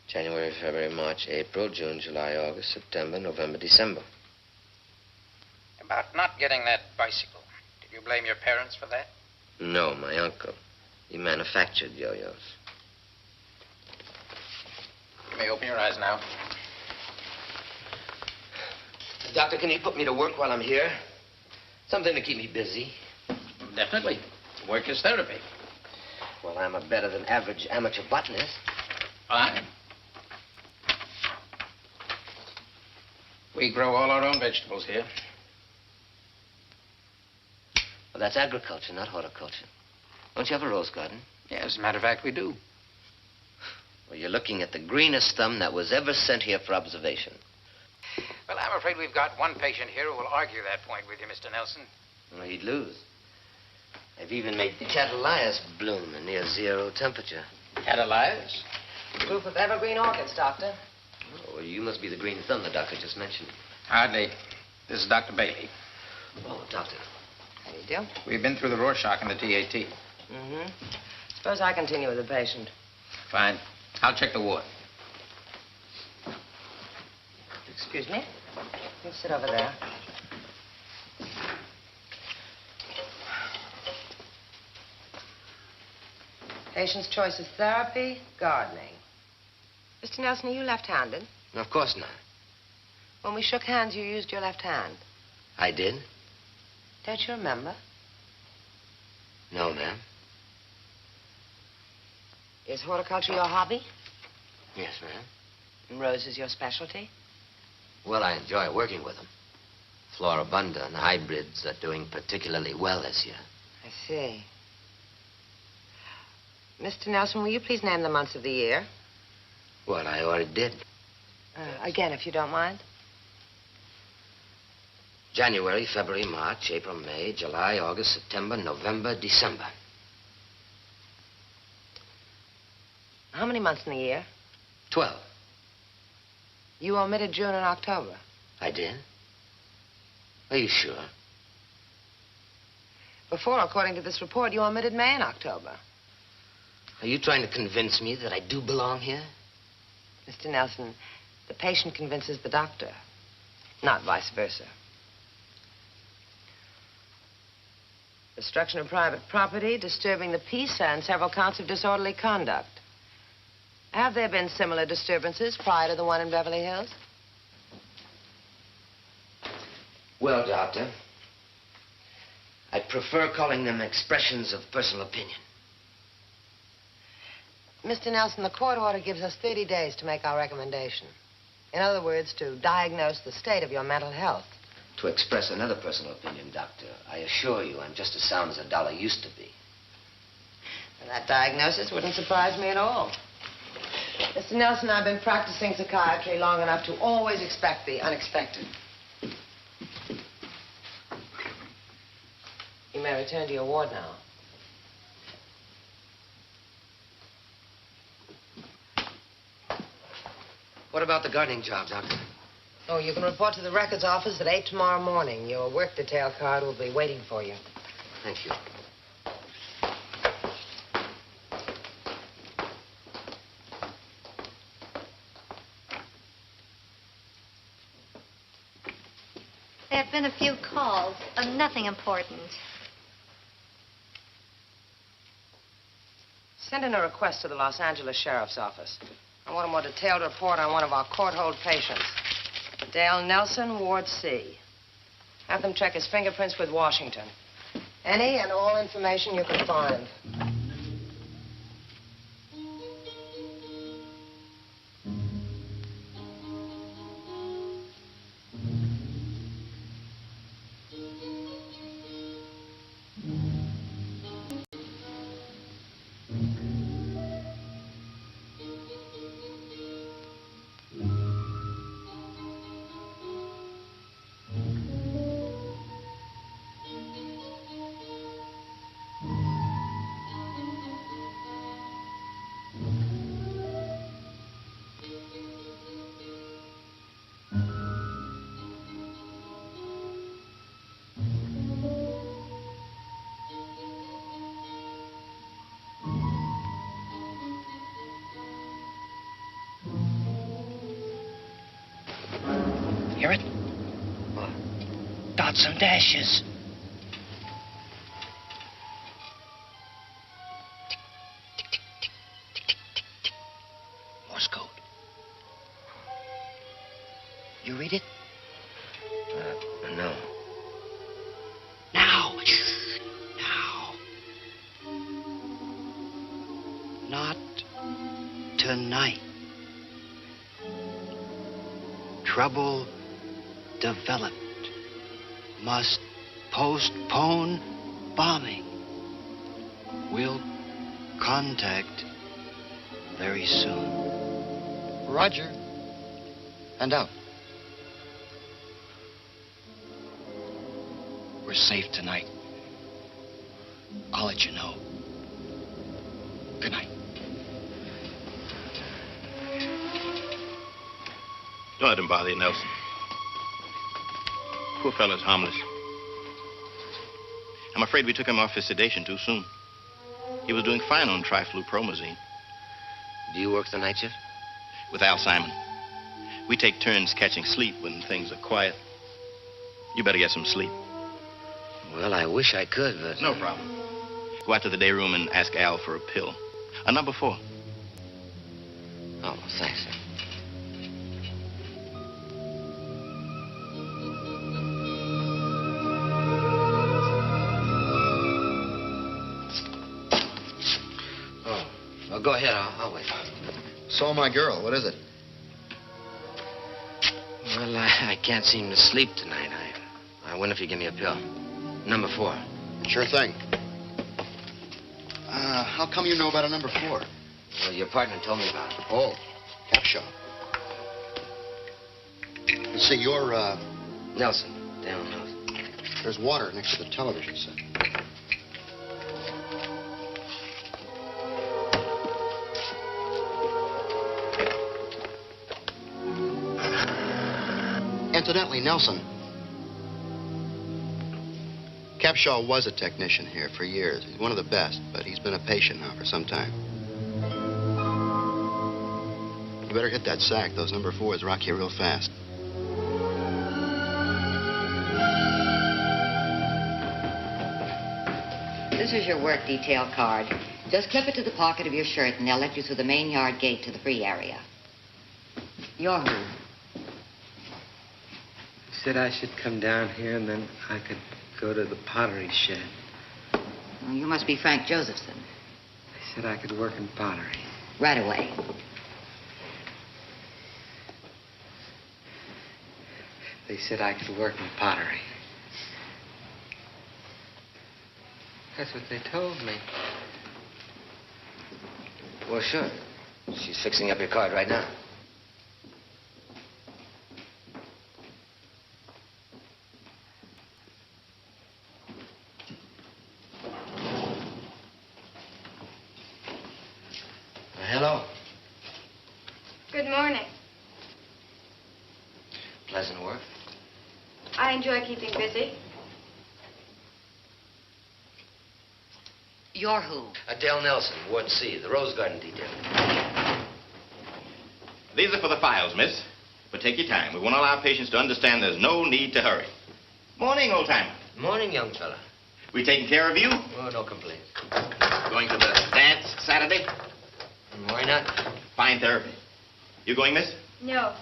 January, February, March, April, June, July, August, September, November, December. About not getting that bicycle. Did you blame your parents for that? No, my uncle. He manufactured yo-yos. You may open your eyes now. Doctor, can you put me to work while I'm here? Something to keep me busy. Definitely. Work is therapy. Well, I'm a better than average amateur botanist. Fine. We grow all our own vegetables here. Well, that's agriculture, not horticulture. Don't you have a rose garden? Yes, as a matter of fact, we do. Well, you're looking at the greenest thumb that was ever sent here for observation. Well, I'm afraid we've got one patient here who will argue that point with you, Mr. Nelson. Well, he'd lose. I've even made cattleyas bloom in near zero temperature. Cattleyas? Proof of evergreen orchids, Doctor. Oh, well, you must be the green thumb the doctor just mentioned. Hardly. This is Dr. Bailey. Oh, doctor. How do you do? We've been through the Rorschach and the TAT. Mm-hmm. Suppose I continue with the patient. Fine. I'll check the ward. Excuse me. You sit over there. Patient's choice is therapy, gardening. Mr. Nelson, are you left-handed? Of course not. When we shook hands, you used your left hand. I did? Don't you remember? No, ma'am. Is horticulture your hobby? Yes, ma'am. And roses your specialty? Well, I enjoy working with them. Floribunda and hybrids are doing particularly well this year. I see. Mr. Nelson, will you please name the months of the year? Well, I already did. Again, if you don't mind. January, February, March, April, May, July, August, September, November, December. How many months in the year? 12. You omitted June and October. I did? Are you sure? Before, according to this report, you omitted May and October. Are you trying to convince me that I do belong here? Mr. Nelson, the patient convinces the doctor, not vice versa. Destruction of private property, disturbing the peace, and several counts of disorderly conduct. Have there been similar disturbances prior to the one in Beverly Hills? Well, Doctor, I prefer calling them expressions of personal opinion. Mr. Nelson, the court order gives us 30 days to make our recommendation. In other words, to diagnose the state of your mental health. To express another personal opinion, Doctor, I assure you I'm just as sound as a dollar used to be. And that diagnosis wouldn't surprise me at all. Mr. Nelson, I've been practicing psychiatry long enough to always expect the unexpected. You may return to your ward now. What about the gardening job, Doctor? Oh, you can report to the records office at 8 tomorrow morning. Your work detail card will be waiting for you. Thank you. There have been a few calls, nothing important. Send in a request to the Los Angeles Sheriff's Office. I want a more detailed report on one of our court-hold patients. Dale Nelson, Ward C. Have them check his fingerprints with Washington. Any and all information you can find. Hear it? What? Dots and dashes. Morse code. You read it? No. Now. Shh. Now. Not tonight. Trouble developed. Must postpone bombing. Will contact very soon. Roger. And out. We're safe tonight. I'll let you know. Good night. Don't let him bother you, Nelson. Poor fellow's harmless. I'm afraid we took him off his sedation too soon. He was doing fine on triflupromazine. Do you work the night shift? With Al Simon. We take turns catching sleep when things are quiet. You better get some sleep. Well, I wish I could, but... No problem. Go out to the day room and ask Al for a pill. A number 4. Oh, thanks, sir. Oh, go ahead. I'll wait. Saw my girl. What is it? Well, I can't seem to sleep tonight. I wonder if you give me a pill. Number 4. Sure thing. How come you know about a number 4? Well, your partner told me about it. Oh, Capshaw. Let's see, you're, Nelson. Dale Nelson. There's water next to the television set. Incidentally, Nelson, Capshaw was a technician here for years. He's one of the best, but he's been a patient now for some time. You better hit that sack. Those number 4s rock you real fast. This is your work detail card. Just clip it to the pocket of your shirt, and they'll let you through the main yard gate to the free area. You're who? He said I should come down here, and then I could go to the pottery shed. Well, you must be Frank Josephson. They said I could work in pottery. Right away. They said I could work in pottery. That's what they told me. Well, sure. She's fixing up your card right now. Hello. Good morning. Pleasant work. I enjoy keeping busy. You're who? Dale Nelson, Ward C, the Rose Garden detail. These are for the files, miss. But take your time. We want all our patients to understand there's no need to hurry. Morning, old-timer. Morning, young fella. We taking care of you? Oh, no complaints. Going to the dance Saturday? Why not? Fine therapy. You going, miss? No.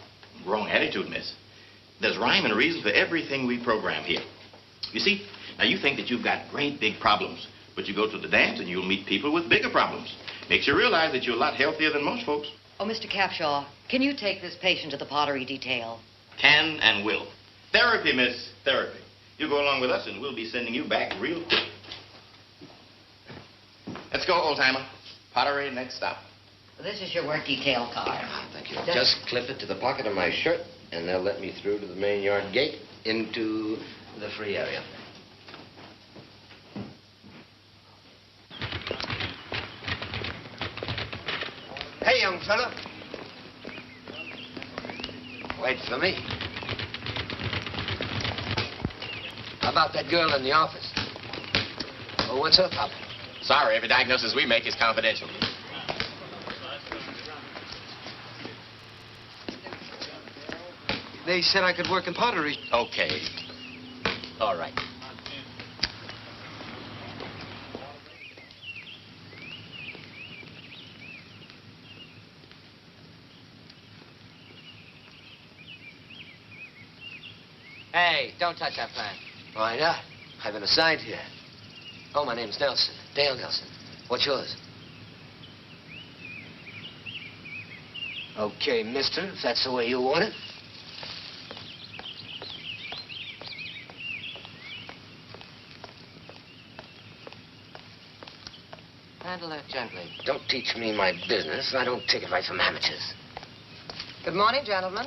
Wrong attitude, miss. There's rhyme and reason for everything we program here. You see, now you think that you've got great big problems, but you go to the dance and you'll meet people with bigger problems. Makes you realize that you're a lot healthier than most folks. Oh, Mr. Capshaw, can you take this patient to the pottery detail? Can and will. Therapy, miss, therapy. You go along with us and we'll be sending you back real quick. Let's go, old-timer. Pottery, next stop. This is your work detail card. Thank you. Just clip it to the pocket of my shirt, and they'll let me through to the main yard gate into the free area. Hey, young fella. Wait for me. How about that girl in the office? Oh, what's her problem? Sorry, every diagnosis we make is confidential. They said I could work in pottery. Okay. All right. Hey, don't touch that plant. Why not? I've been assigned here. Oh, my name's Nelson. Dale Nelson. What's yours? Okay, mister, if that's the way you want it. Handle that gently. Don't teach me my business. I don't take advice from amateurs. Good morning, gentlemen.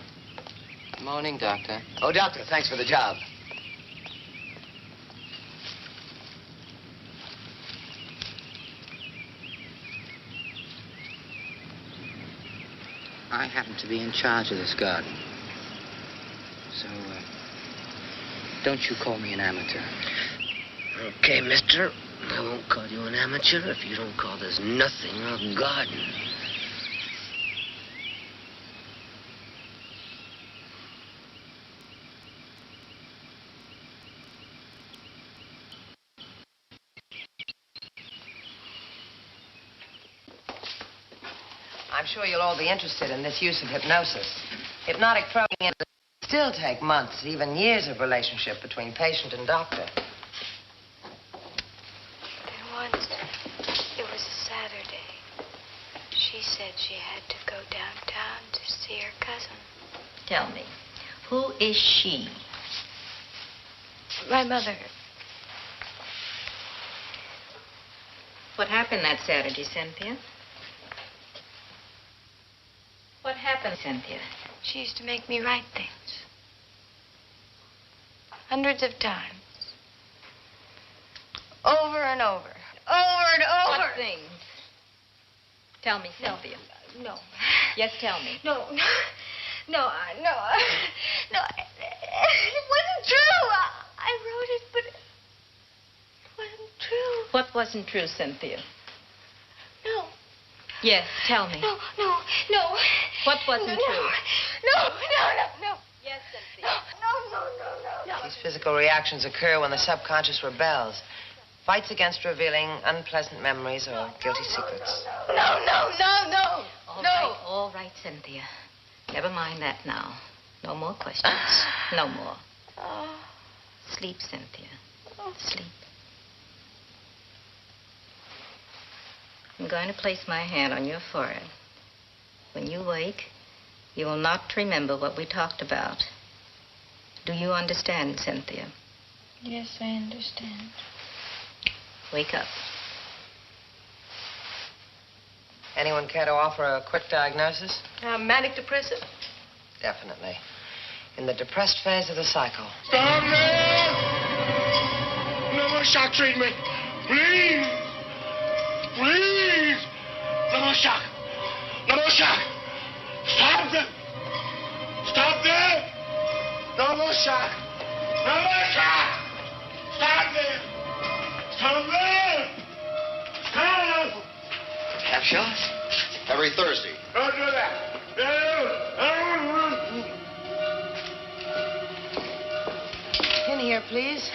Morning, Doctor. Oh, Doctor, thanks for the job. I happen to be in charge of this garden. So, don't you call me an amateur. Okay, mister. I won't call you an amateur if you don't call this nothing a garden. I'm sure you'll all be interested in this use of hypnosis. Hypnotic probing in still take months, even years of relationship between patient and doctor. And once, it was a Saturday. She said she had to go downtown to see her cousin. Tell me, who is she? My mother. What happened that Saturday, Cynthia? What happened, Cynthia? She used to make me write things. Hundreds of times. Over and over. Over and over. What things? Tell me, Cynthia. No. Yes, tell me. No. No, it wasn't true. I wrote it, but it wasn't true. What wasn't true, Cynthia? No. Yes, tell me. No. What wasn't true? No. Yes, Cynthia. No. These physical reactions occur when the subconscious rebels, fights against revealing unpleasant memories or guilty secrets. No. All right, Cynthia. Never mind that now. No more questions. No more. Sleep, Cynthia. Sleep. I'm going to place my hand on your forehead. When you wake, you will not remember what we talked about. Do you understand, Cynthia? Yes, I understand. Wake up. Anyone care to offer a quick diagnosis? Manic depressive? Definitely. In the depressed phase of the cycle. Stop there! No more shock treatment. Please! Please! No more shock. No more shock. Stop there! Stop there! No more shock. No more shock! Stop there! Stop there! Stop! Half shots? Every Thursday. Don't do that. In here, please.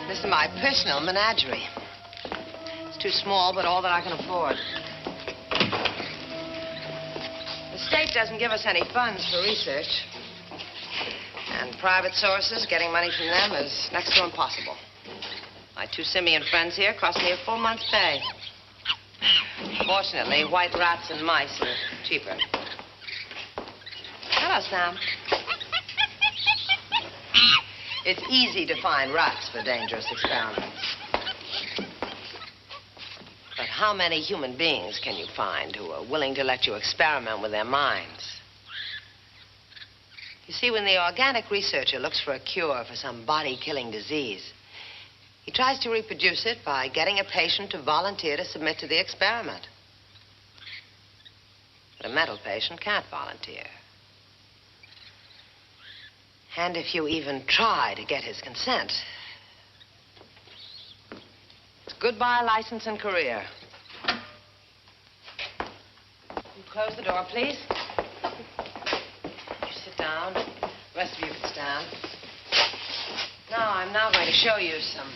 This is my personal menagerie. It's too small, but all that I can afford. The state doesn't give us any funds for research. And private sources, getting money from them is next to impossible. My 2 simian friends here cost me a full month's pay. Fortunately, white rats and mice are cheaper. Hello, Sam. It's easy to find rats for dangerous experiments. But how many human beings can you find who are willing to let you experiment with their minds? You see, when the organic researcher looks for a cure for some body-killing disease, he tries to reproduce it by getting a patient to volunteer to submit to the experiment. But a mental patient can't volunteer. And if you even try to get his consent, it's goodbye license and career. You close the door, please. You sit down. The rest of you can stand. Now, I'm now going to show you some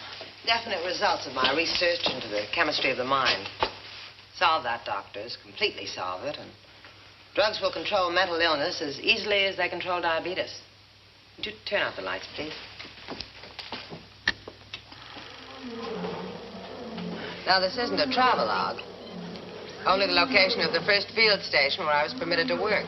definite results of my research into the chemistry of the mind. Solve that, doctors. Completely solve it. And drugs will control mental illness as easily as they control diabetes. Would you turn out the lights, please? Now, this isn't a travelogue. Only the location of the first field station where I was permitted to work.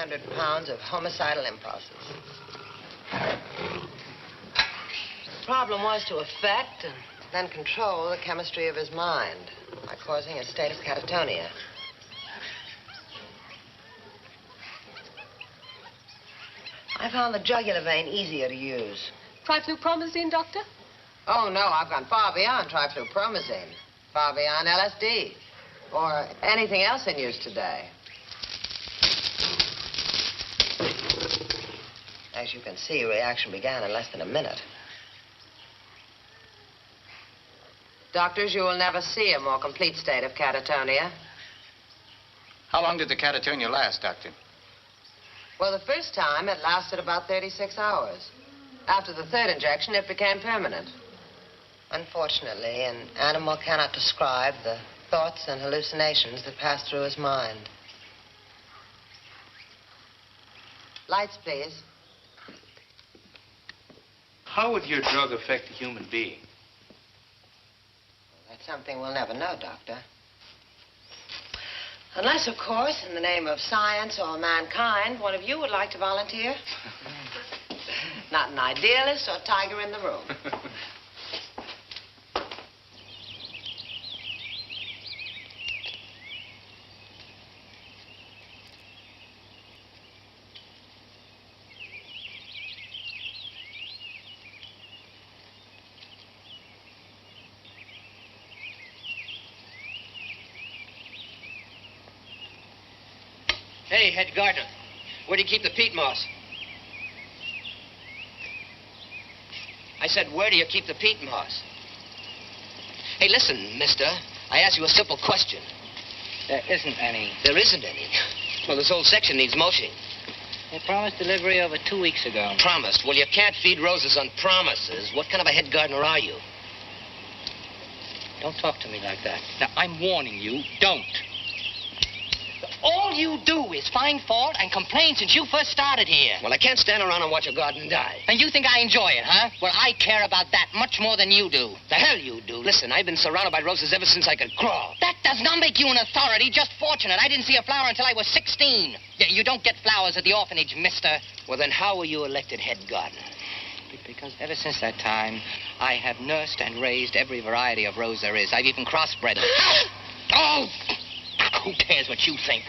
300 pounds of homicidal impulses. The problem was to affect and then control the chemistry of his mind by causing a state of catatonia. I found the jugular vein easier to use. Triflupromazine, Doctor? Oh, no, I've gone far beyond triflupromazine, far beyond LSD, or anything else in use today. As you can see, reaction began in less than a minute. Doctors, you will never see a more complete state of catatonia. How long did the catatonia last, Doctor? Well, the first time, it lasted about 36 hours. After the third injection, it became permanent. Unfortunately, an animal cannot describe the thoughts and hallucinations that pass through his mind. Lights, please. How would your drug affect a human being? That's something we'll never know, Doctor. Unless, of course, in the name of science or mankind, one of you would like to volunteer. Not an idealist or tiger in the room. Hey, head gardener, where do you keep the peat moss? I said, where do you keep the peat moss? Hey, listen, mister. I asked you a simple question. There isn't any. There isn't any. Well, this whole section needs mulching. They promised delivery over 2 weeks ago. Promised? Well, you can't feed roses on promises. What kind of a head gardener are you? Don't talk to me like that. Now, I'm warning you, don't. All you do is find fault and complain since you first started here. Well, I can't stand around and watch a garden die. And you think I enjoy it, huh? Well, I care about that much more than you do. The hell you do. Listen, I've been surrounded by roses ever since I could crawl. That does not make you an authority, just fortunate. I didn't see a flower until I was 16. You don't get flowers at the orphanage, mister. Well, then how were you elected head gardener? Because ever since that time, I have nursed and raised every variety of rose there is. I've even crossbred them. Oh! Who cares what you think?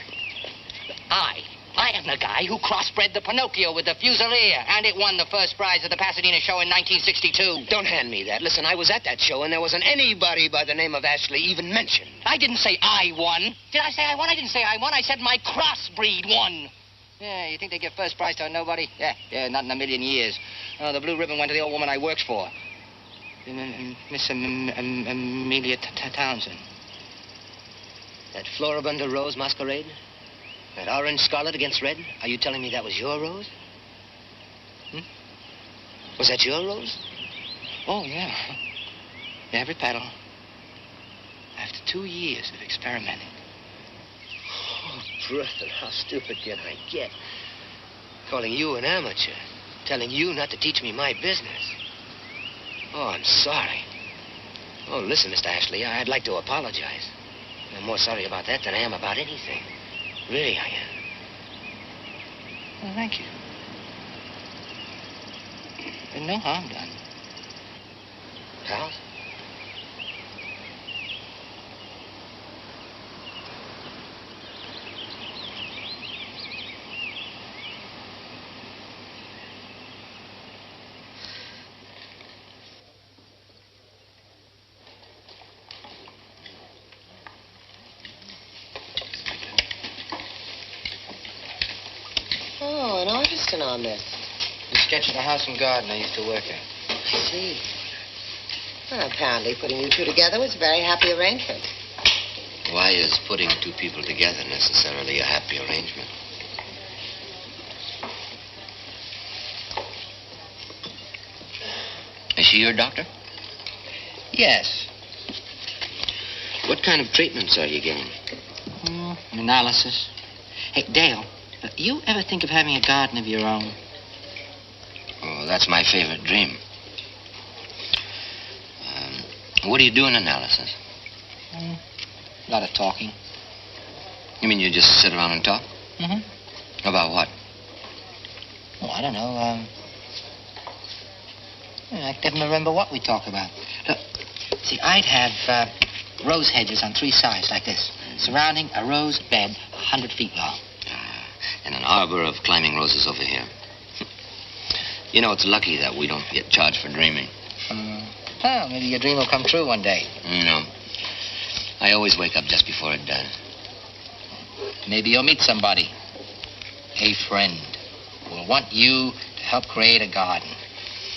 I am the guy who crossbred the Pinocchio with the Fusilier, and it won the first prize at the Pasadena show in 1962. Don't hand me that. Listen, I was at that show, and there wasn't anybody by the name of Ashley even mentioned. I didn't say I won. Did I say I won? I didn't say I won. I said my crossbreed won. Yeah, you think they give first prize to a nobody? Yeah, not in a million years. Oh, the blue ribbon went to the old woman I worked for. Miss Amelia Townsend. That Floribunda Rose masquerade? That orange scarlet against red? Are you telling me that was your rose? Was that your rose? Oh, yeah. Every petal. After 2 years of experimenting. Oh, brother, how stupid can I get? Calling you an amateur. Telling you not to teach me my business. Oh, I'm sorry. Oh, listen, Mr. Ashley, I'd like to apologize. I'm more sorry about that than I am about anything. Really, I am. Well, thank you. There's no harm done. Pals? Oh, an artist on this. The sketch of the house and garden I used to work in. I see. Well, apparently putting you two together was a very happy arrangement. Why is putting two people together necessarily a happy arrangement? Is she your doctor? Yes. What kind of treatments are you giving? Analysis. Hey, Dale, you ever think of having a garden of your own? Oh, that's my favorite dream. What do you do in analysis? A lot of talking. You mean you just sit around and talk? Mm-hmm. About what? Oh, I don't know. I can't remember what we talked about. Look, see, I'd have rose hedges on 3 sides like this, surrounding a rose bed 100 feet long. And an arbor of climbing roses over here. You know, it's lucky that we don't get charged for dreaming. Well, maybe your dream will come true one day. No. I always wake up just before it does. Maybe you'll meet somebody. A friend who will want you to help create a garden,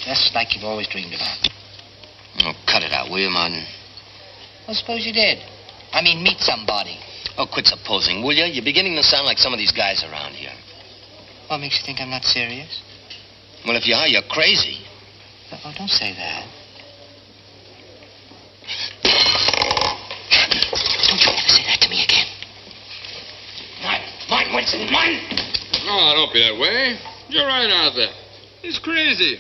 just like you've always dreamed about. Oh, cut it out, will you, Martin? Well, suppose you did. I mean, meet somebody. Oh, quit supposing, will you? You're beginning to sound like some of these guys around here. What makes you think I'm not serious? Well, if you are, you're crazy. Oh, don't say that. Don't you ever say that to me again. Martin, Winston, Martin! Oh, don't be that way. You're right, Arthur. He's crazy.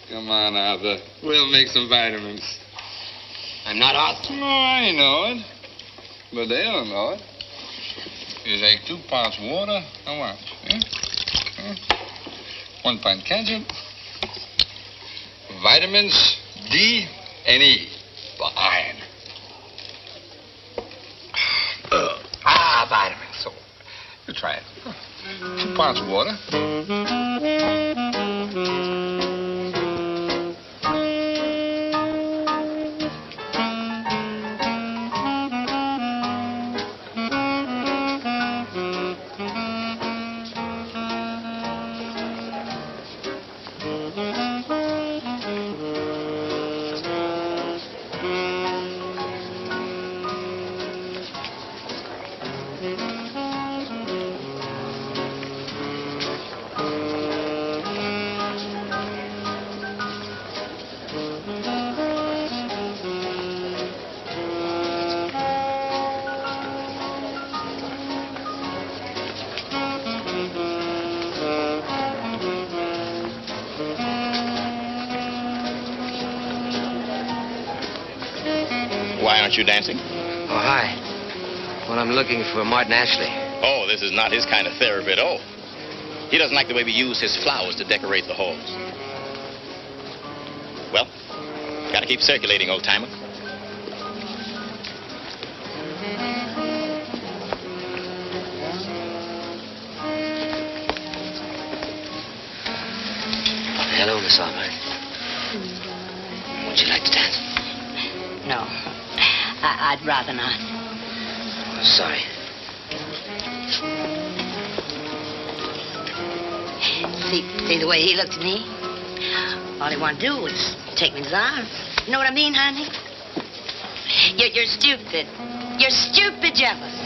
Come on, Arthur. We'll make some vitamins. I'm not Arthur. Oh, I know it. But they don't know it. You take 2 parts water and what? 1 pint ketchup. Vitamins D and E for iron. Vitamins. So, you try it. 2 parts water. Why aren't you dancing? Oh, hi. Well, I'm looking for Martin Ashley. Oh, this is not his kind of therapy at all. He doesn't like the way we use his flowers to decorate the halls. Well, gotta keep circulating, old-timer. Hello, Miss Albright. Would you like to dance? No. I'd rather not. Sorry. See the way he looked at me? All he wanted to do was take me in his arms. You know what I mean, honey? You're stupid. You're stupid jealous.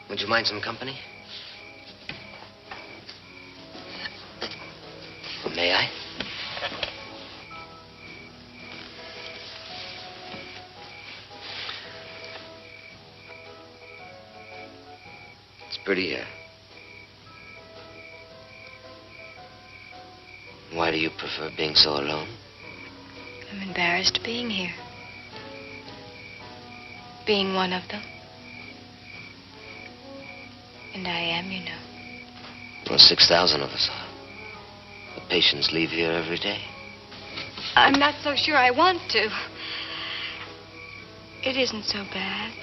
Would you mind some company? May I? It's pretty here. Why do you prefer being so alone? I'm embarrassed being here. Being one of them. And I am, you know. Well, 6,000 of us are. The patients leave here every day. I'm not so sure I want to. It isn't so bad.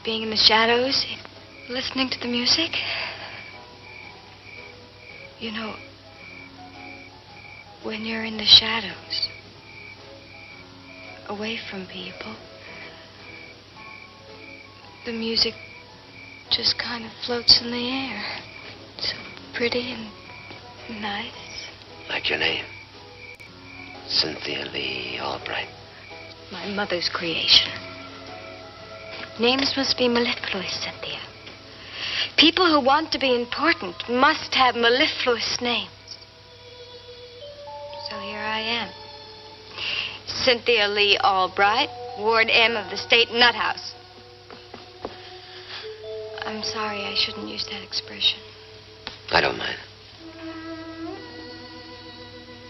Being in the shadows, listening to the music. You know, when you're in the shadows, away from people, the music just kind of floats in the air. So pretty and nice. Like your name? Cynthia Lee Albright. My mother's creation. Names must be mellifluous, Cynthia. People who want to be important must have mellifluous names. So here I am, Cynthia Lee Albright, Ward M of the State Nut House. I'm sorry, I shouldn't use that expression. I don't mind.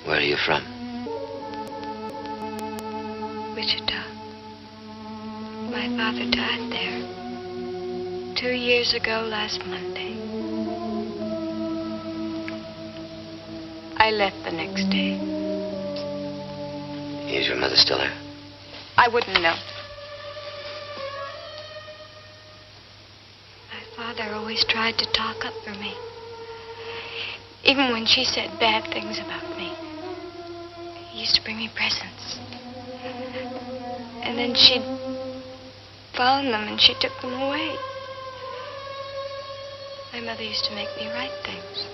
Where are you from? Wichita. My father died there 2 years ago last Monday. I left the next day. Is your mother still there? I wouldn't know. My father always tried to talk up for me. Even when she said bad things about me. He used to bring me presents. And then she'd found them and she took them away. My mother used to make me write things.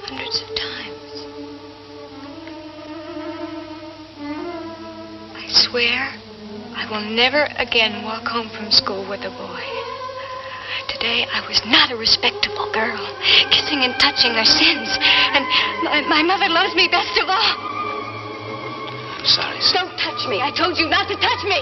Hundreds of times. I swear I will never again walk home from school with a boy. Today I was not a respectable girl. Kissing and touching are sins. And my mother loves me best of all. I'm sorry, sir. Don't touch me. I told you not to touch me.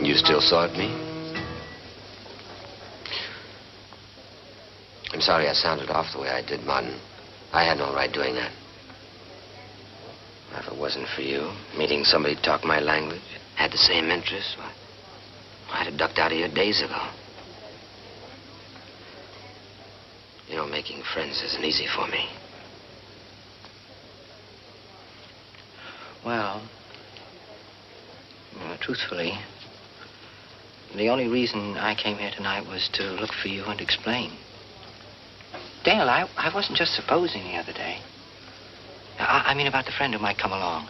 You still saw at me? I'm sorry I sounded off the way I did, Martin. I had no right doing that. If it wasn't for you, meeting somebody who talked my language, had the same interests, well, I'd have ducked out of here days ago. You know, making friends isn't easy for me. Well, truthfully, the only reason I came here tonight was to look for you and explain. Dale, I wasn't just supposing the other day. I mean about the friend who might come along.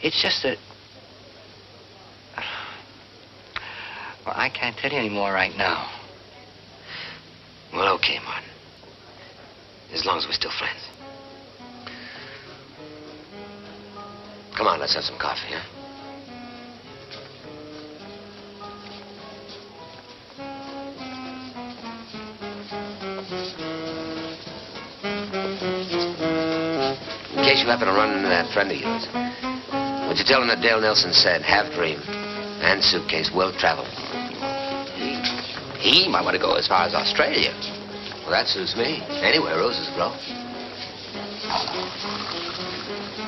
It's just that... Well, I can't tell you any more right now. Well, okay, Martin. As long as we're still friends. Come on, let's have some coffee, huh? In case you happen to run into that friend of yours, would you tell him that Dale Nelson said, have dream and suitcase, well traveled? He might want to go as far as Australia. Well, that suits me. Anywhere roses grow.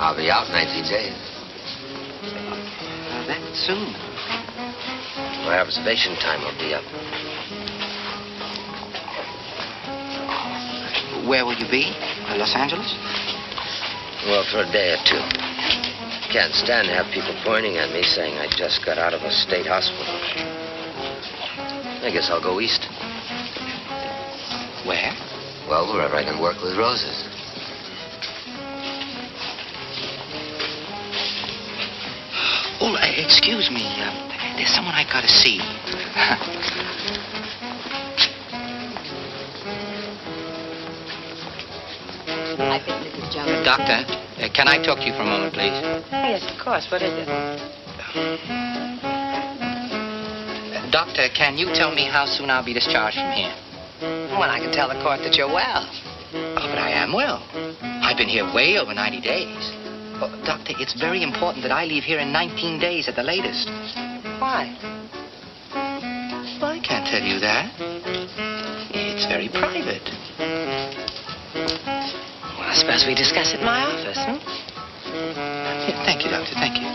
I'll be out in 19 days. That soon? My observation time will be up. Where will you be? Los Angeles? Well, for a day or two. Can't stand to have people pointing at me saying I just got out of a state hospital. I guess I'll go east. Where? Well, wherever I can work with roses. Oh, excuse me. There's someone I gotta see. I think Mrs. Jones. Doctor, can I talk to you for a moment, please? Yes, of course. What is it? Doctor, can you tell me how soon I'll be discharged from here? Well, I can tell the court that you're well. Oh, but I am well. I've been here way over 90 days. Oh, doctor, it's very important that I leave here in 19 days at the latest. Why? Well, I can't tell you that. It's very private. Well, I suppose we discuss it in my office, huh? Yeah, thank you, Doctor. Thank you.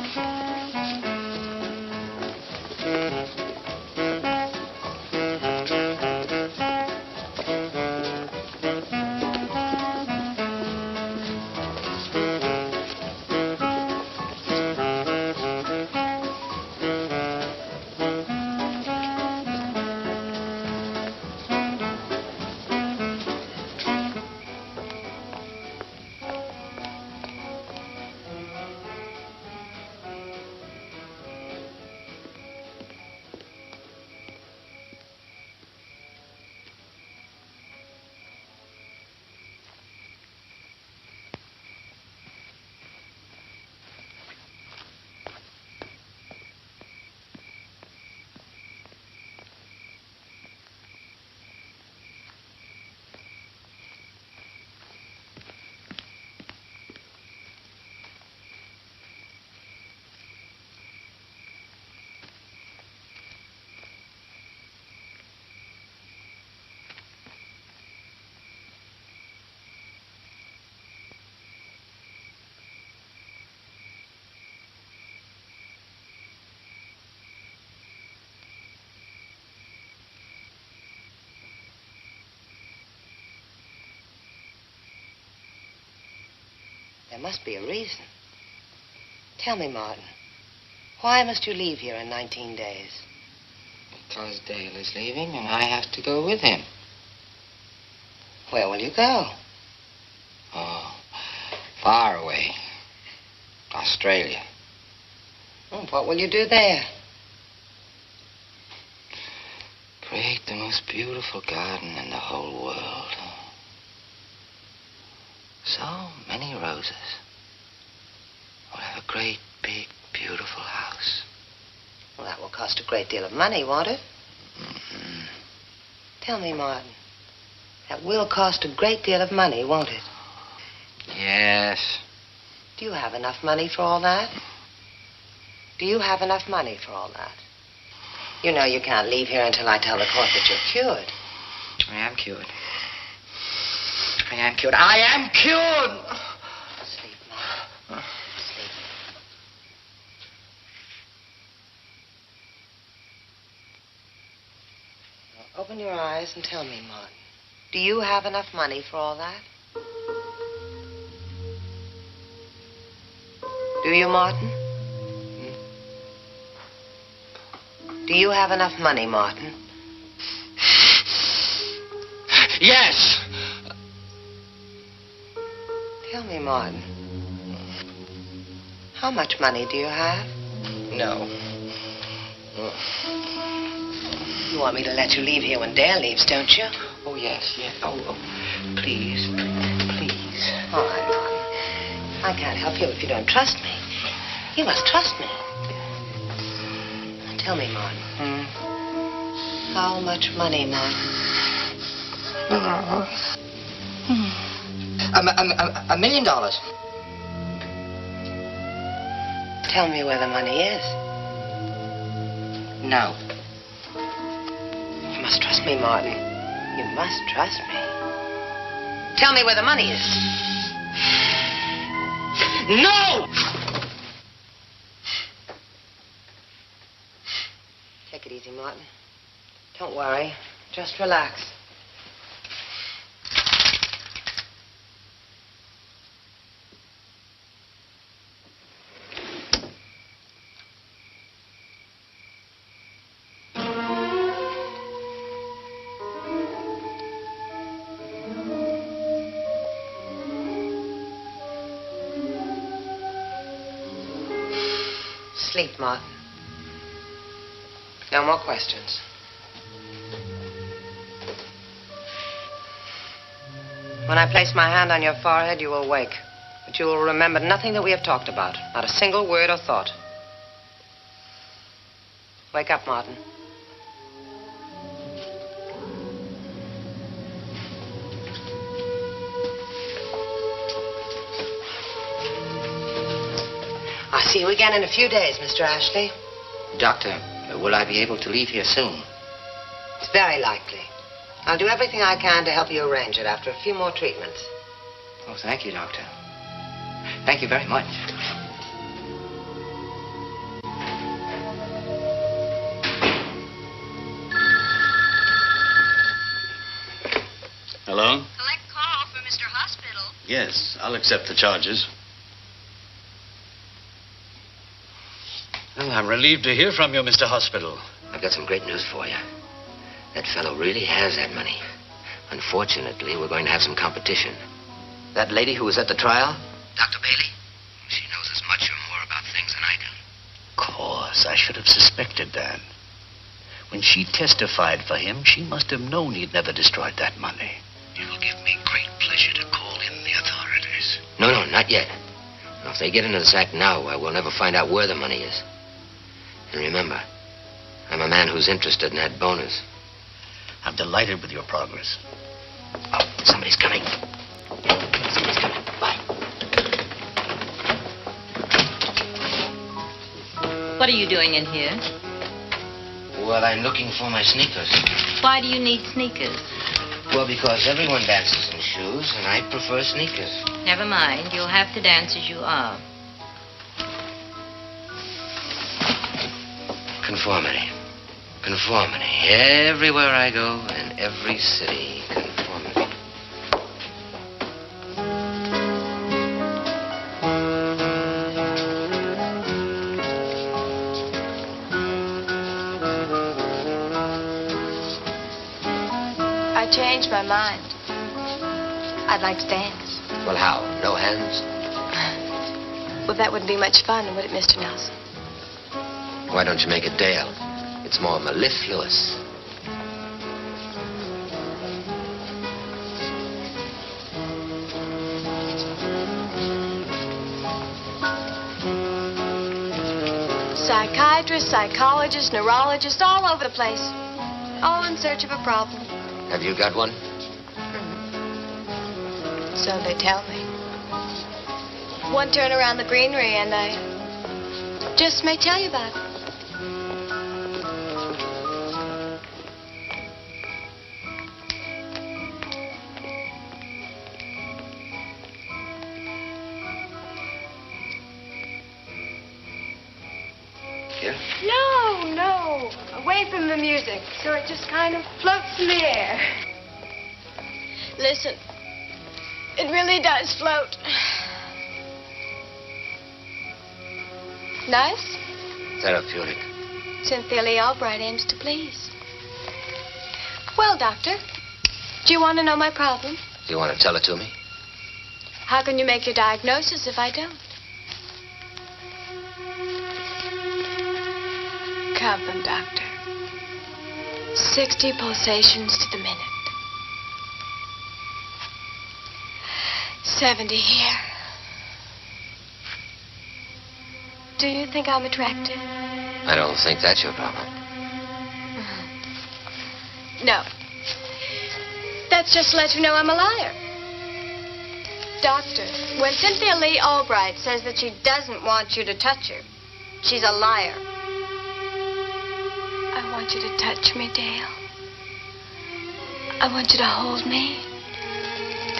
There must be a reason. Tell me, Martin, why must you leave here in 19 days? Because Dale is leaving and I have to go with him. Where will you go? Oh, far away. Australia. Oh, what will you do there? Create the most beautiful garden in the whole world. So many roses. We'll have a great, big, beautiful house. Well, that will cost a great deal of money, won't it? Mm-hmm. Tell me, Martin. That will cost a great deal of money, won't it? Yes. Do you have enough money for all that? Do you have enough money for all that? You know you can't leave here until I tell the court that you're cured. I am cured. I am cured. I am cured! Sleep, Martin. Sleep. Now, open your eyes and tell me, Martin. Do you have enough money for all that? Do you, Martin? Do you have enough money, Martin? Yes! Tell me, Martin. How much money do you have? No. You want me to let you leave here when Dale leaves, don't you? Oh, yes, yes. Oh, please, please. All right, Martin. I can't help you if you don't trust me. You must trust me. Tell me, Martin. How much money, Martin? $1 million. Tell me where the money is. No. You must trust me, Martin. You must trust me. Tell me where the money is. No! Take it easy, Martin. Don't worry. Just relax. Sleep, Martin. No more questions. When I place my hand on your forehead, you will wake. But you will remember nothing that we have talked about. Not a single word or thought. Wake up, Martin. I'll see you again in a few days, Mr. Ashley. Doctor, will I be able to leave here soon? It's very likely. I'll do everything I can to help you arrange it after a few more treatments. Oh, thank you, Doctor. Thank you very much. Hello? Collect call for Mr. Hospital. Yes, I'll accept the charges. Well, I'm relieved to hear from you, Mr. Hospital. I've got some great news for you. That fellow really has that money. Unfortunately, we're going to have some competition. That lady who was at the trial? Dr. Bailey? She knows as much or more about things than I do. Of course, I should have suspected that. When she testified for him, she must have known he'd never destroyed that money. It will give me great pleasure to call in the authorities. No, not yet. Now, if they get into the sack now, we'll never find out where the money is. And remember, I'm a man who's interested in that bonus. I'm delighted with your progress. Oh, somebody's coming. Somebody's coming. Bye. What are you doing in here? Well, I'm looking for my sneakers. Why do you need sneakers? Well, because everyone dances in shoes, and I prefer sneakers. Never mind. You'll have to dance as you are. Conformity. Conformity. Everywhere I go, in every city, conformity. I changed my mind. I'd like to dance. Well, how? No hands? Well, that wouldn't be much fun, would it, Mr. Nelson? Why don't you make it Dale? It's more mellifluous. Psychiatrists, psychologists, neurologists, all over the place. All in search of a problem. Have you got one? So they tell me. One turn around the greenery and I just may tell you about it. Here? No. Away from the music, so it just kind of floats in the air. Listen, it really does float. Nice? Therapeutic. Cynthia Lee Albright aims to please. Well, Doctor, do you want to know my problem? Do you want to tell it to me? How can you make your diagnosis if I don't? Count them, Doctor. 60 pulsations to the minute. 70 here. Do you think I'm attractive? I don't think that's your problem. No. That's just to let you know I'm a liar. Doctor, when Cynthia Lee Albright says that she doesn't want you to touch her, she's a liar. I want you to touch me, Dale. I want you to hold me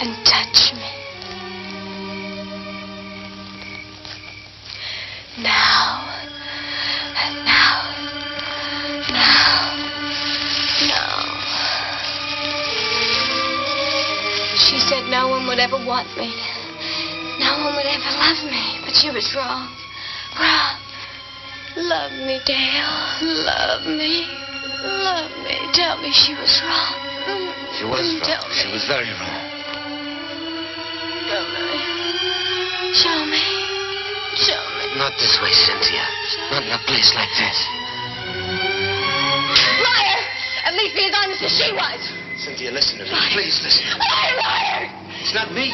and touch me. Now. She said no one would ever want me. No one would ever love me. But she was wrong. Wrong. Love me, Dale. Love me. Love me. Tell me she was wrong. She was wrong. She was very wrong. Show me. Show me. Not this way, Cynthia. Not in a place like this. Liar! At least be as honest as she was. Cynthia, listen to me. Please listen. Liar! It's not me.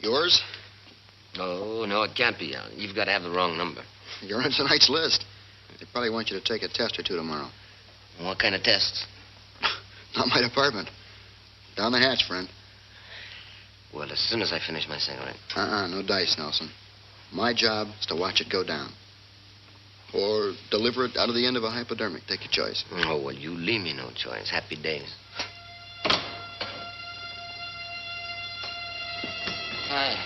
Yours? No, it can't be. You've got to have the wrong number. You're on tonight's list. They probably want you to take a test or two tomorrow. What kind of tests? Not my department. Down the hatch, friend. Well, as soon as I finish my cigarette. No dice, Nelson. My job is to watch it go down. Or deliver it out of the end of a hypodermic. Take your choice. Oh, well, you leave me no choice. Happy days. Hi.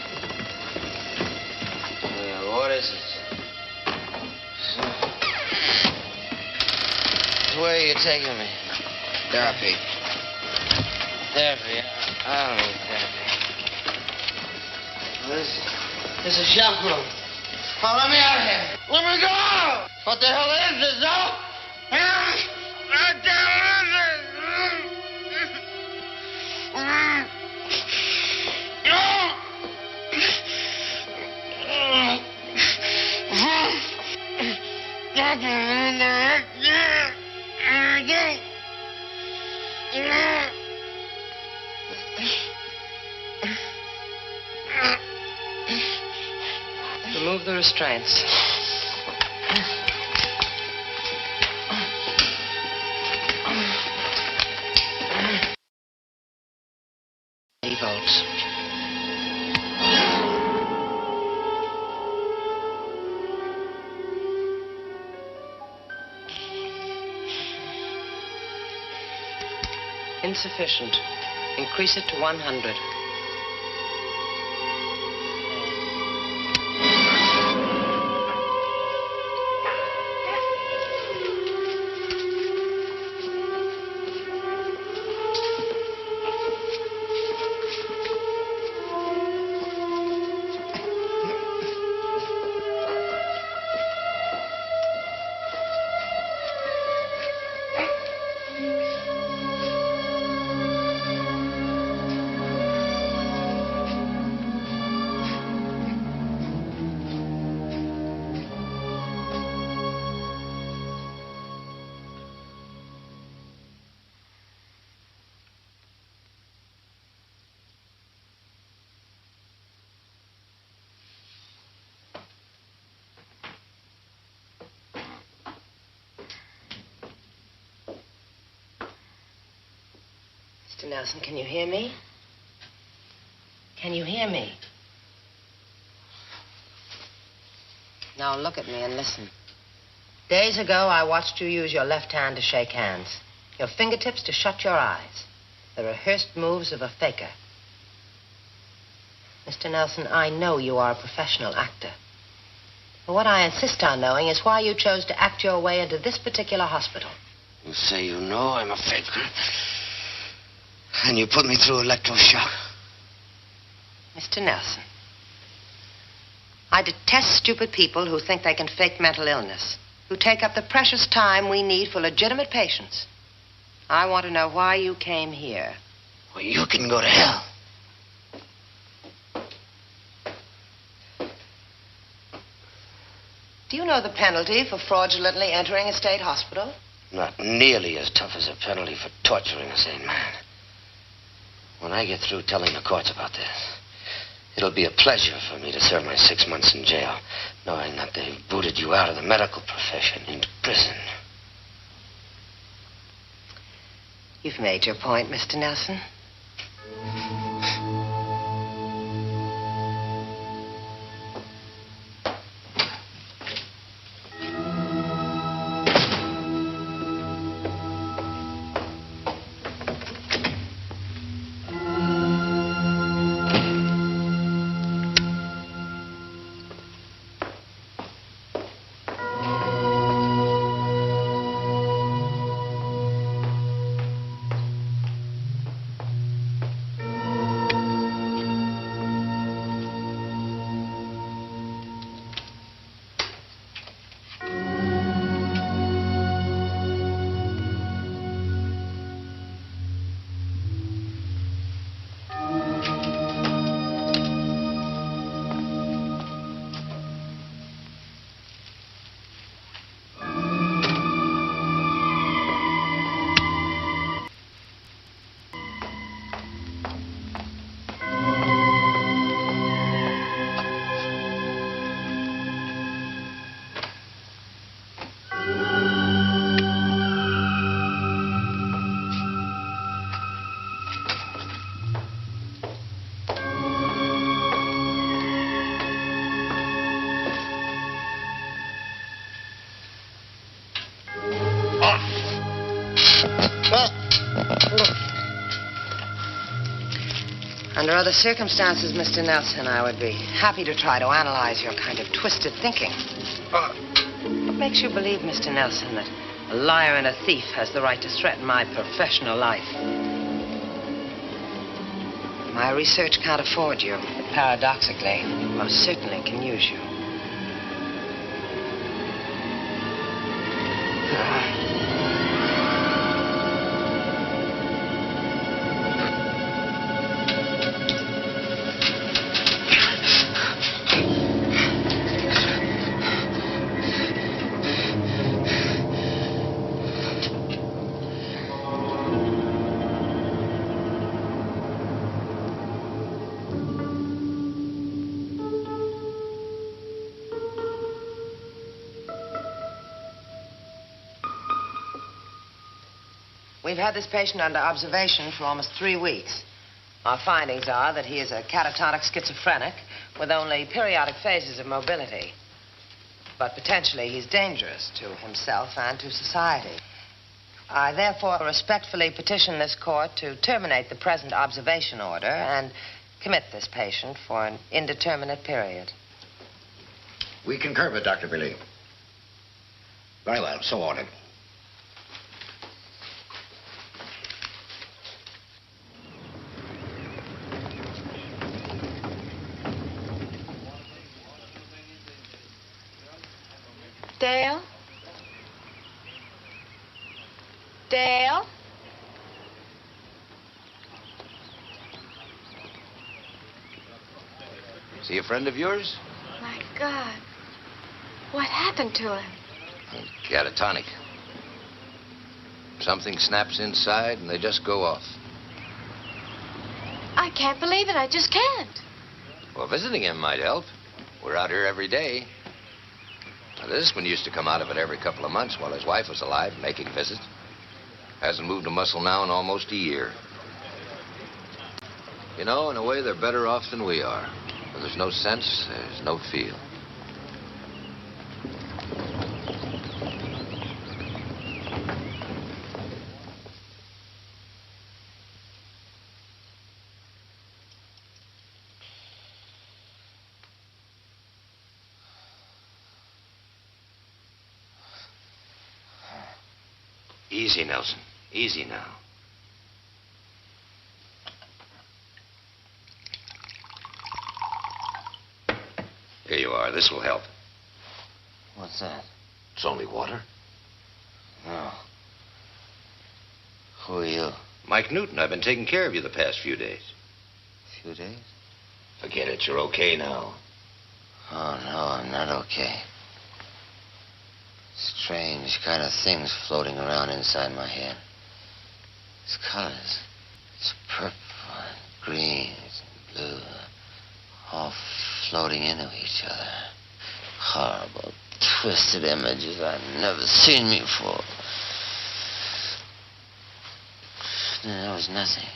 Yeah, what is it? Where are you taking me? Therapy. Therapy? I don't need therapy. This is junk room. Oh, let me out of here. Let me go! What the hell is this, though? What the hell is it? Remove the restraints. Volts. Insufficient. Increase it to 100. Mr. Nelson, can you hear me? Can you hear me? Now look at me and listen. Days ago, I watched you use your left hand to shake hands, your fingertips to shut your eyes. The rehearsed moves of a faker. Mr. Nelson, I know you are a professional actor. But what I insist on knowing is why you chose to act your way into this particular hospital. You say you know I'm a faker. And you put me through electroshock. Mr. Nelson, I detest stupid people who think they can fake mental illness, who take up the precious time we need for legitimate patients. I want to know why you came here. Well, you can go to hell. Do you know the penalty for fraudulently entering a state hospital? Not nearly as tough as a penalty for torturing a sane man. When I get through telling the courts about this, it'll be a pleasure for me to serve my 6 months in jail, knowing that they've booted you out of the medical profession into prison. You've made your point, Mr. Nelson. Under other circumstances, Mr. Nelson, I would be happy to try to analyze your kind of twisted thinking. What makes you believe, Mr. Nelson, that a liar and a thief has the right to threaten my professional life? My research can't afford you, but paradoxically, it most certainly can use you. We've had this patient under observation for almost 3 weeks. Our findings are that he is a catatonic schizophrenic with only periodic phases of mobility. But potentially he's dangerous to himself and to society. I therefore respectfully petition this court to terminate the present observation order and commit this patient for an indeterminate period. We concur with Dr. Billy. Very well, so ordered. Dale? Dale? Is he a friend of yours? My God. What happened to him? Catatonic. Something snaps inside and they just go off. I can't believe it. I just can't. Well, visiting him might help. We're out here every day. Now, this one used to come out of it every couple of months while his wife was alive, making visits. Hasn't moved a muscle now in almost a year. You know, in a way, they're better off than we are. Where there's no sense, there's no feel. Easy, Nelson. Easy now. Here you are. This will help. What's that? It's only water. No. Who are you? Mike Newton. I've been taking care of you the past few days. Few days? Forget it. You're okay now. Oh, no, I'm not okay. Strange kind of things floating around inside my head. It's colors. It's purple and green and blue. All floating into each other. Horrible, twisted images I've never seen before. There was nothing.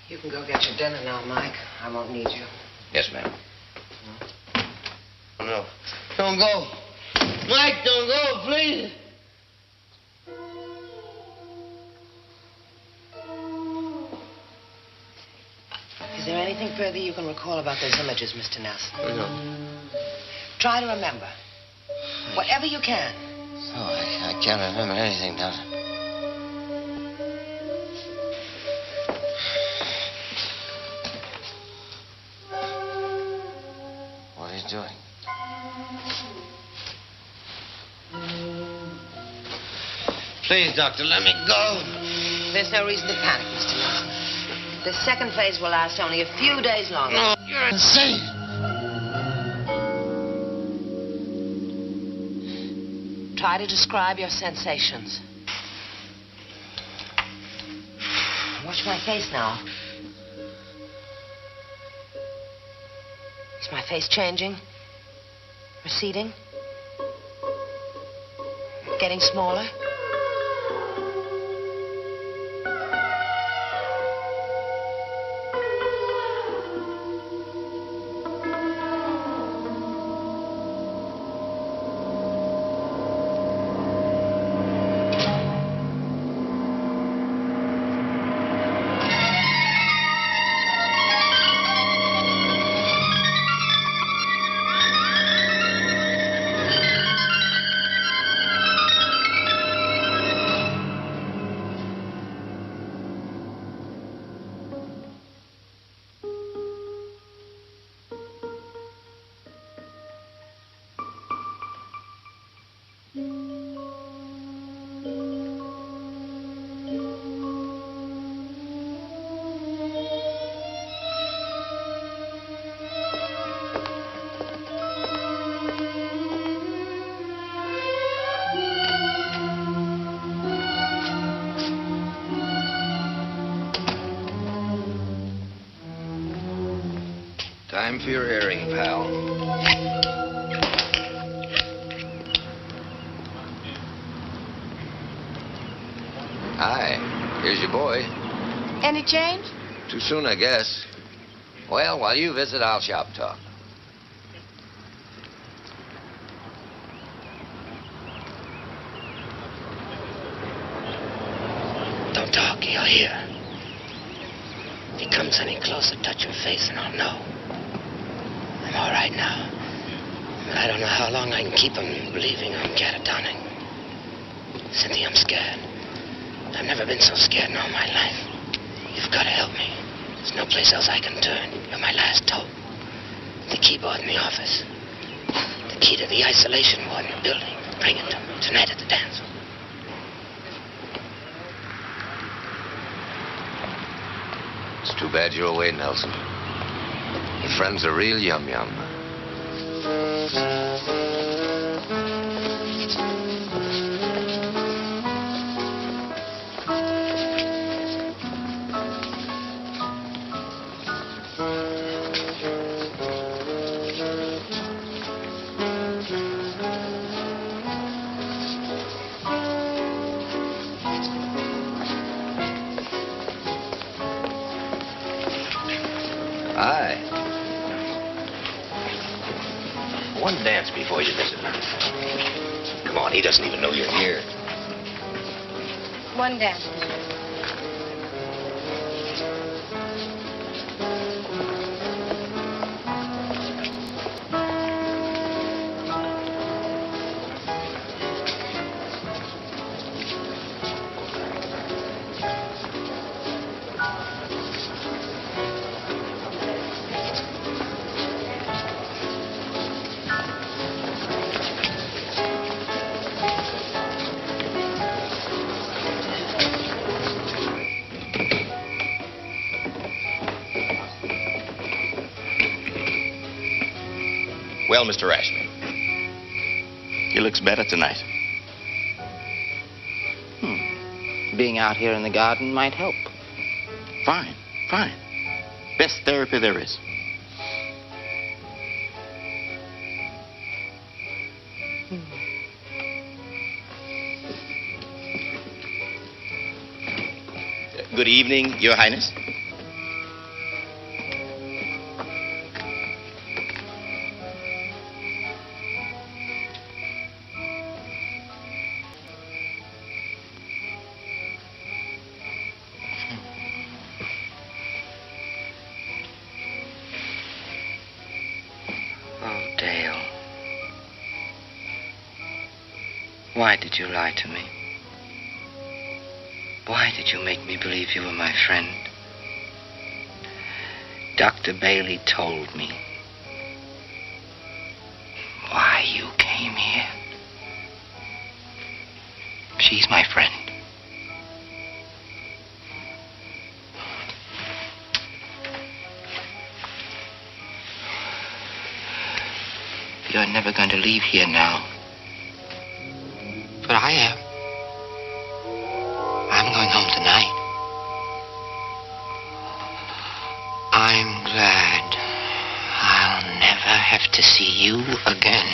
You can go get your dinner now, Mike. I won't need you. Yes, ma'am. No. Don't go. Mike, don't go, please. Is there anything further you can recall about those images, Mr. Nelson? No. Try to remember. Whatever you can. No, I can't remember anything, Nelson. What are you doing? Please, Doctor, let me go. There's no reason to panic, Mr. Nelson. The second phase will last only a few days longer. No, you're insane. Try to describe your sensations. Watch my face now. Is my face changing? Receding? Getting smaller? Time for your airing, pal. Hi. Here's your boy. Any change? Too soon, I guess. Well, while you visit, I'll shop talk. Don't talk. He'll hear. If he comes any closer, touch your face and I'll know. I'm all right now. But I don't know how long I can keep him believing I'm catatonic. Cynthia, I'm scared. I've never been so scared in all my life. You've got to help me. There's no place else I can turn. You're my last hope. The keyboard in the office. The key to the isolation ward in the building. Bring it to me tonight at the dance. It's too bad you're away, Nelson. Your friend's a real yum-yum. one dance before you visit her. Come on, he doesn't even know you're here. One dance. Well, Mr. Ashley, he looks better tonight. Being out here in the garden might help. Fine, fine. Best therapy there is. Good evening, Your Highness. Why did you lie to me? Why did you make me believe you were my friend? Dr. Bailey told me why you came here. She's my friend. You're never going to leave here now. But I am. I'm going home tonight. I'm glad I'll never have to see you again.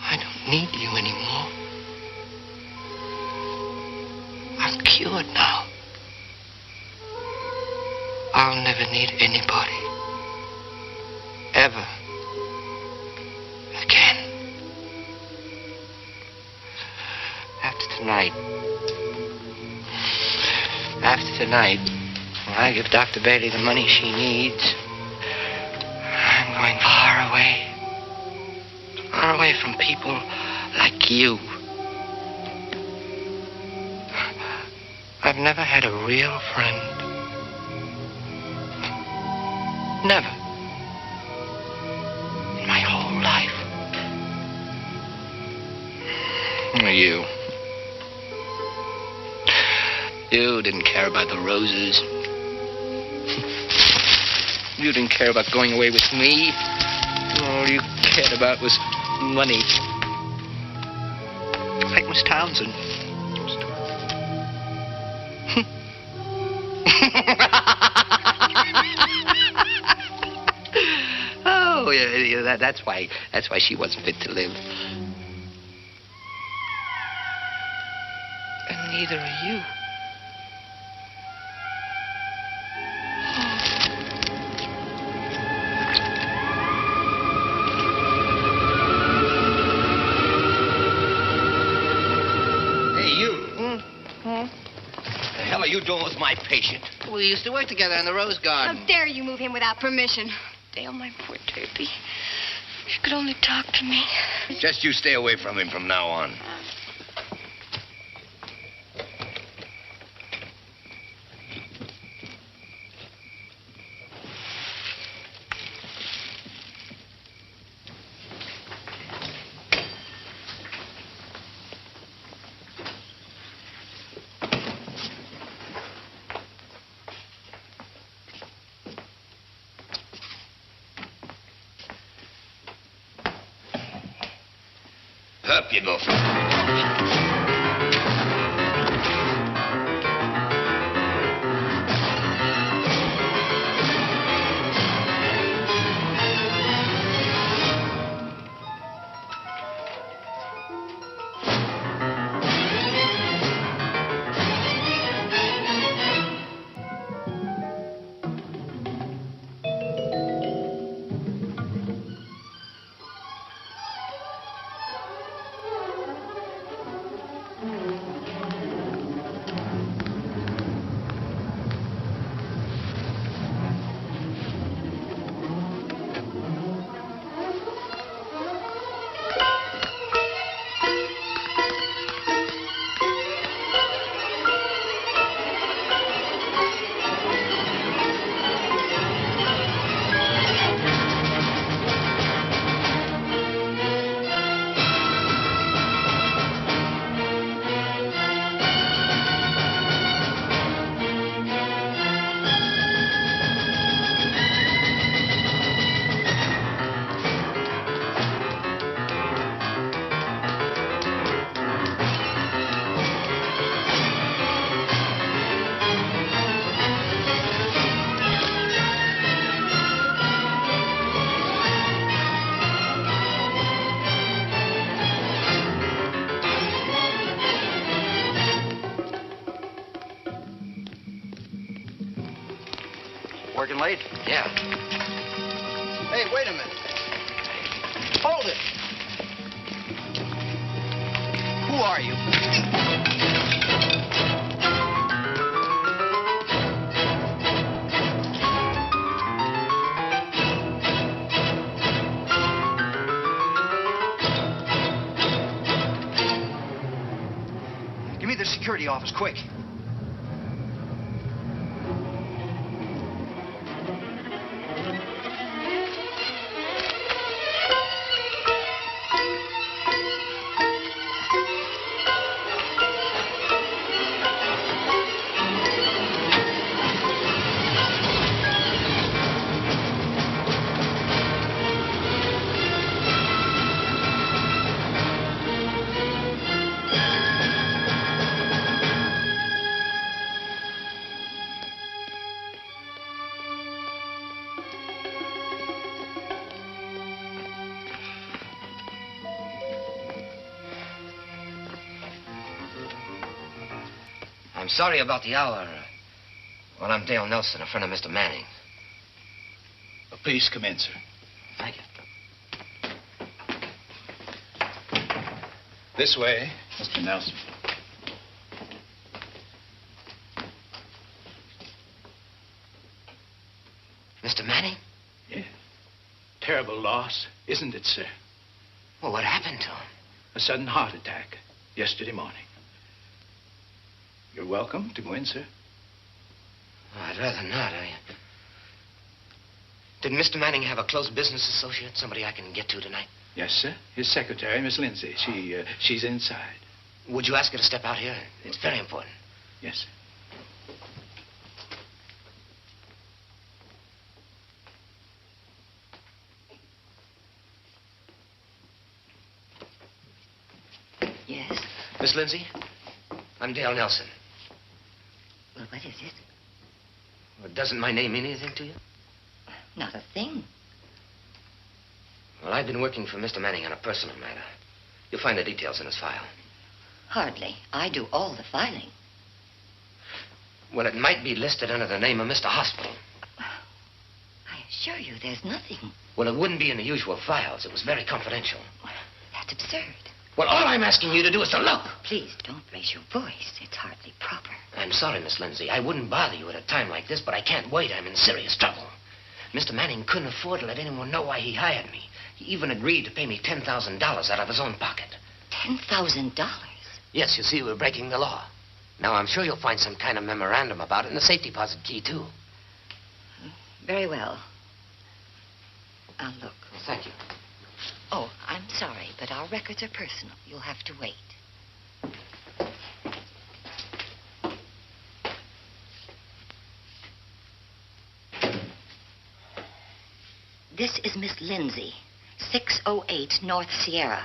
I don't need you anymore. I'm cured now. I'll never need anybody. Ever. Again. After tonight, when I give Dr. Bailey the money she needs, I'm going far away. Far away from people like you. I've never had a real friend. Never. My whole life. You didn't care about the roses. You didn't care about going away with me. All you cared about was money. Like Miss Townsend. Oh, yeah, that's why she wasn't fit to live. And neither are you. Hey, you. What the hell are you doing with my patient? We used to work together in the rose garden. How dare you move him without permission? Dale, my poor Turpy. You could only talk to me. Just you stay away from him from now on. Up you go. Working late? Yeah. Hey, wait a minute. Hold it. Who are you? Give me the security office, quick. I'm sorry about the hour. Well, I'm Dale Nelson, a friend of Mr. Manning. Please come in, sir. Thank you. This way, Mr. Nelson. Mr. Manning? Yeah. Terrible loss, isn't it, sir? Well, what happened to him? A sudden heart attack yesterday morning. You're welcome to go in, sir. Oh, I'd rather not. Did Mr. Manning have a close business associate, somebody I can get to tonight? Yes, sir. His secretary, Miss Lindsay. She's inside. Would you ask her to step out here? It's very important. Yes, sir. Yes? Miss Lindsay, I'm Dale Nelson. Well, what is it? Well, doesn't my name mean anything to you? Not a thing. Well, I've been working for Mr. Manning on a personal matter. You'll find the details in his file. Hardly. I do all the filing. Well, it might be listed under the name of Mr. Hospital. I assure you there's nothing. Well, it wouldn't be in the usual files. It was very confidential. That's absurd. Well, all I'm asking you to do is to look. Please don't raise your voice. It's hardly proper. I'm sorry, Miss Lindsay. I wouldn't bother you at a time like this, but I can't wait. I'm in serious trouble. Mr. Manning couldn't afford to let anyone know why he hired me. He even agreed to pay me $10,000 out of his own pocket. $10,000? Yes, you see, we're breaking the law. Now, I'm sure you'll find some kind of memorandum about it and the safe deposit key, too. Very well. I'll look. Thank you. Oh, I'm sorry, but our records are personal. You'll have to wait. This is Miss Lindsay, 608 North Sierra.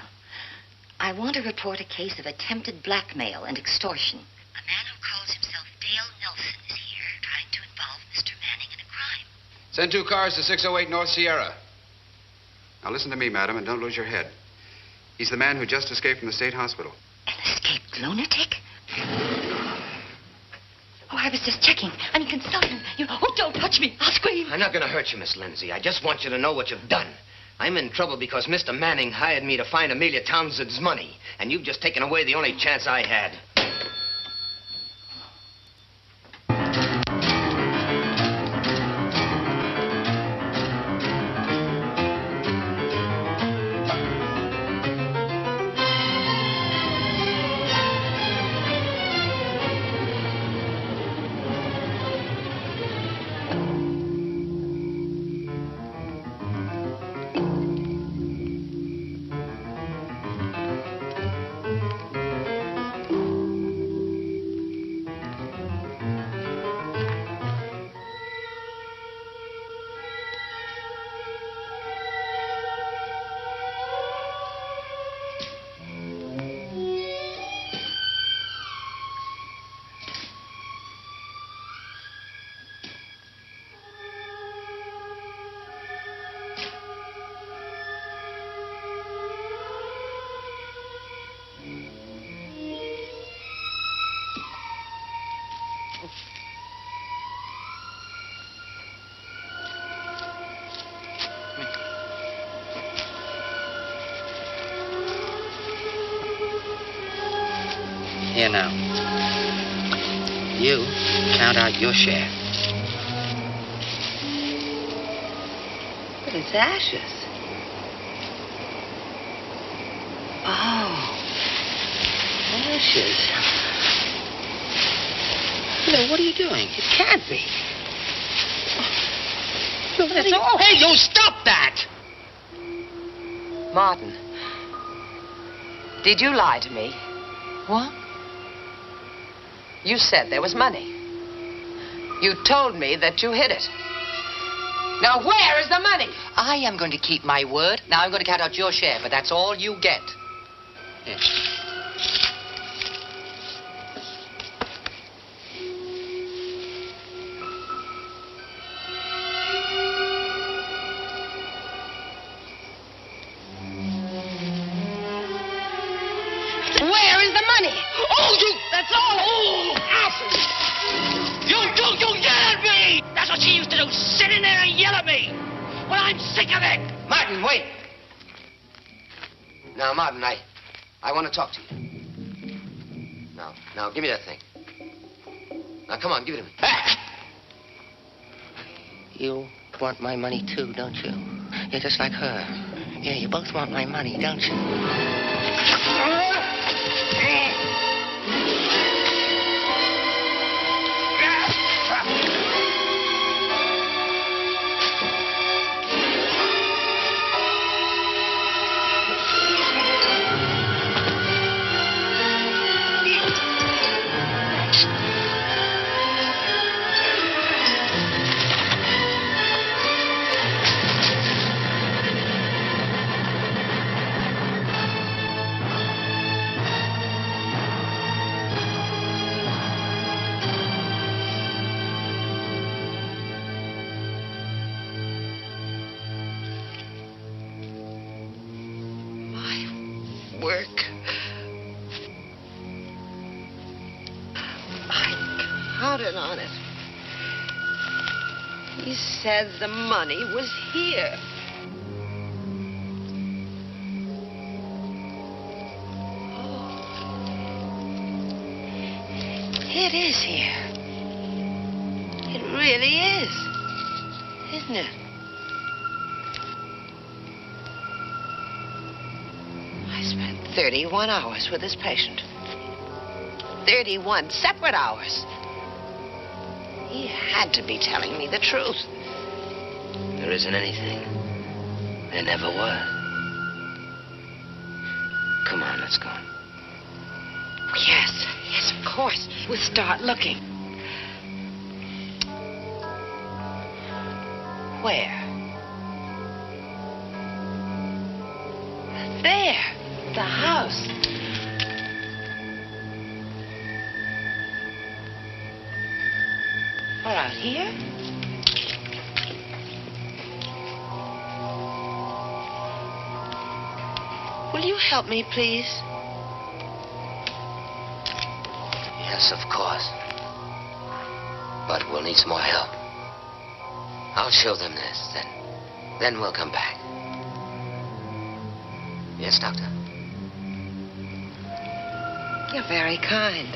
I want to report a case of attempted blackmail and extortion. A man who calls himself Dale Nelson is here trying to involve Mr. Manning in a crime. Send 2 cars to 608 North Sierra. Now listen to me, madam, and don't lose your head. He's the man who just escaped from the state hospital. An escaped lunatic? Oh, I was just checking. I'm consulting. Oh, don't touch me. I'll scream. I'm not going to hurt you, Miss Lindsay. I just want you to know what you've done. I'm in trouble because Mr. Manning hired me to find Amelia Townsend's money, and you've just taken away the only chance I had. Here now. You count out your share. But it's ashes. Oh. Ashes. Hey, what are you doing? It can't be. That's all. Hey, you stop that! Martin, did you lie to me? What? You said there was money. You told me that you hid it. Now, where is the money? I am going to keep my word. Now I'm going to count out your share, but that's all you get. Here. Where is the money? Oh, you... That's all. Oh, asses! You yell at me! That's what she used to do, sit in there and yell at me. Well, I'm sick of it. Martin, wait. Now, Martin, I want to talk to you. Now, give me that thing. Now, come on, give it to me. You want my money too, don't you? You're just like her. Yeah, you both want my money, don't you? Work. I counted on it. He said the money was here. Oh. It is here. It really is. Isn't it? 31 hours with this patient. 31 separate hours. He had to be telling me the truth. There isn't anything. There never was. Come on, let's go. Yes, of course. We'll start looking. Where? There. The house. Or out here? Will you help me, please? Yes, of course. But we'll need some more help. I'll show them this, then we'll come back. Yes, Doctor? You're very kind.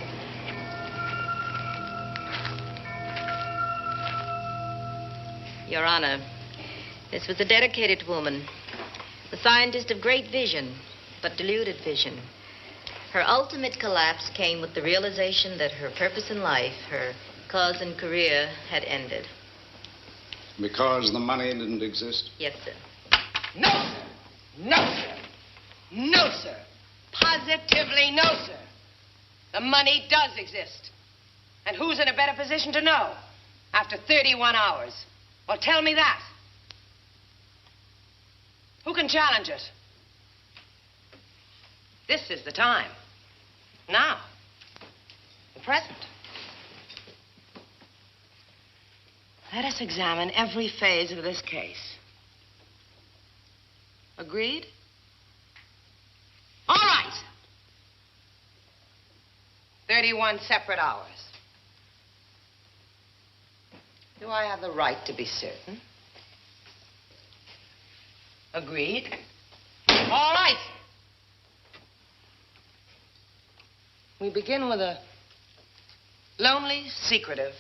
Your Honor, this was a dedicated woman, a scientist of great vision, but deluded vision. Her ultimate collapse came with the realization that her purpose in life, her cause and career, had ended. Because the money didn't exist? Yes, sir. No, sir. No, sir. No, sir. Positively no, sir. The money does exist. And who's in a better position to know after 31 hours? Well, tell me that. Who can challenge it? This is the time. Now. The present. Let us examine every phase of this case. Agreed? All right. 31 separate hours. Do I have the right to be certain? Agreed? All right. We begin with a lonely, secretive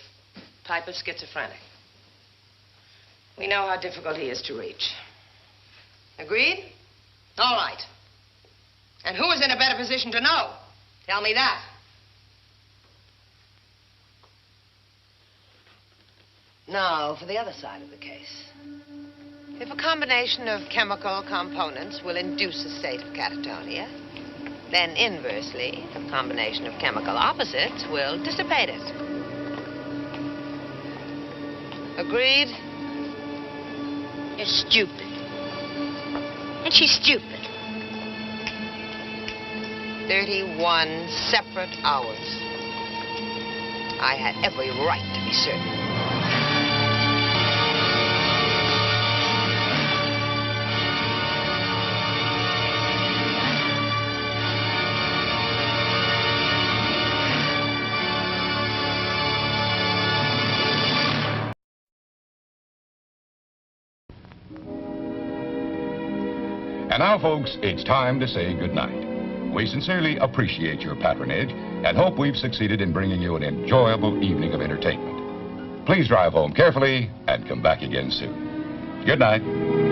type of schizophrenic. We know how difficult he is to reach. Agreed? All right. And who is in a better position to know? Tell me that. Now, for the other side of the case. If a combination of chemical components will induce a state of catatonia, then inversely, a combination of chemical opposites will dissipate it. Agreed? You're stupid. And she's stupid. 31 separate hours. I had every right to be certain. And now, folks, it's time to say goodnight. We sincerely appreciate your patronage and hope we've succeeded in bringing you an enjoyable evening of entertainment. Please drive home carefully and come back again soon. Good night.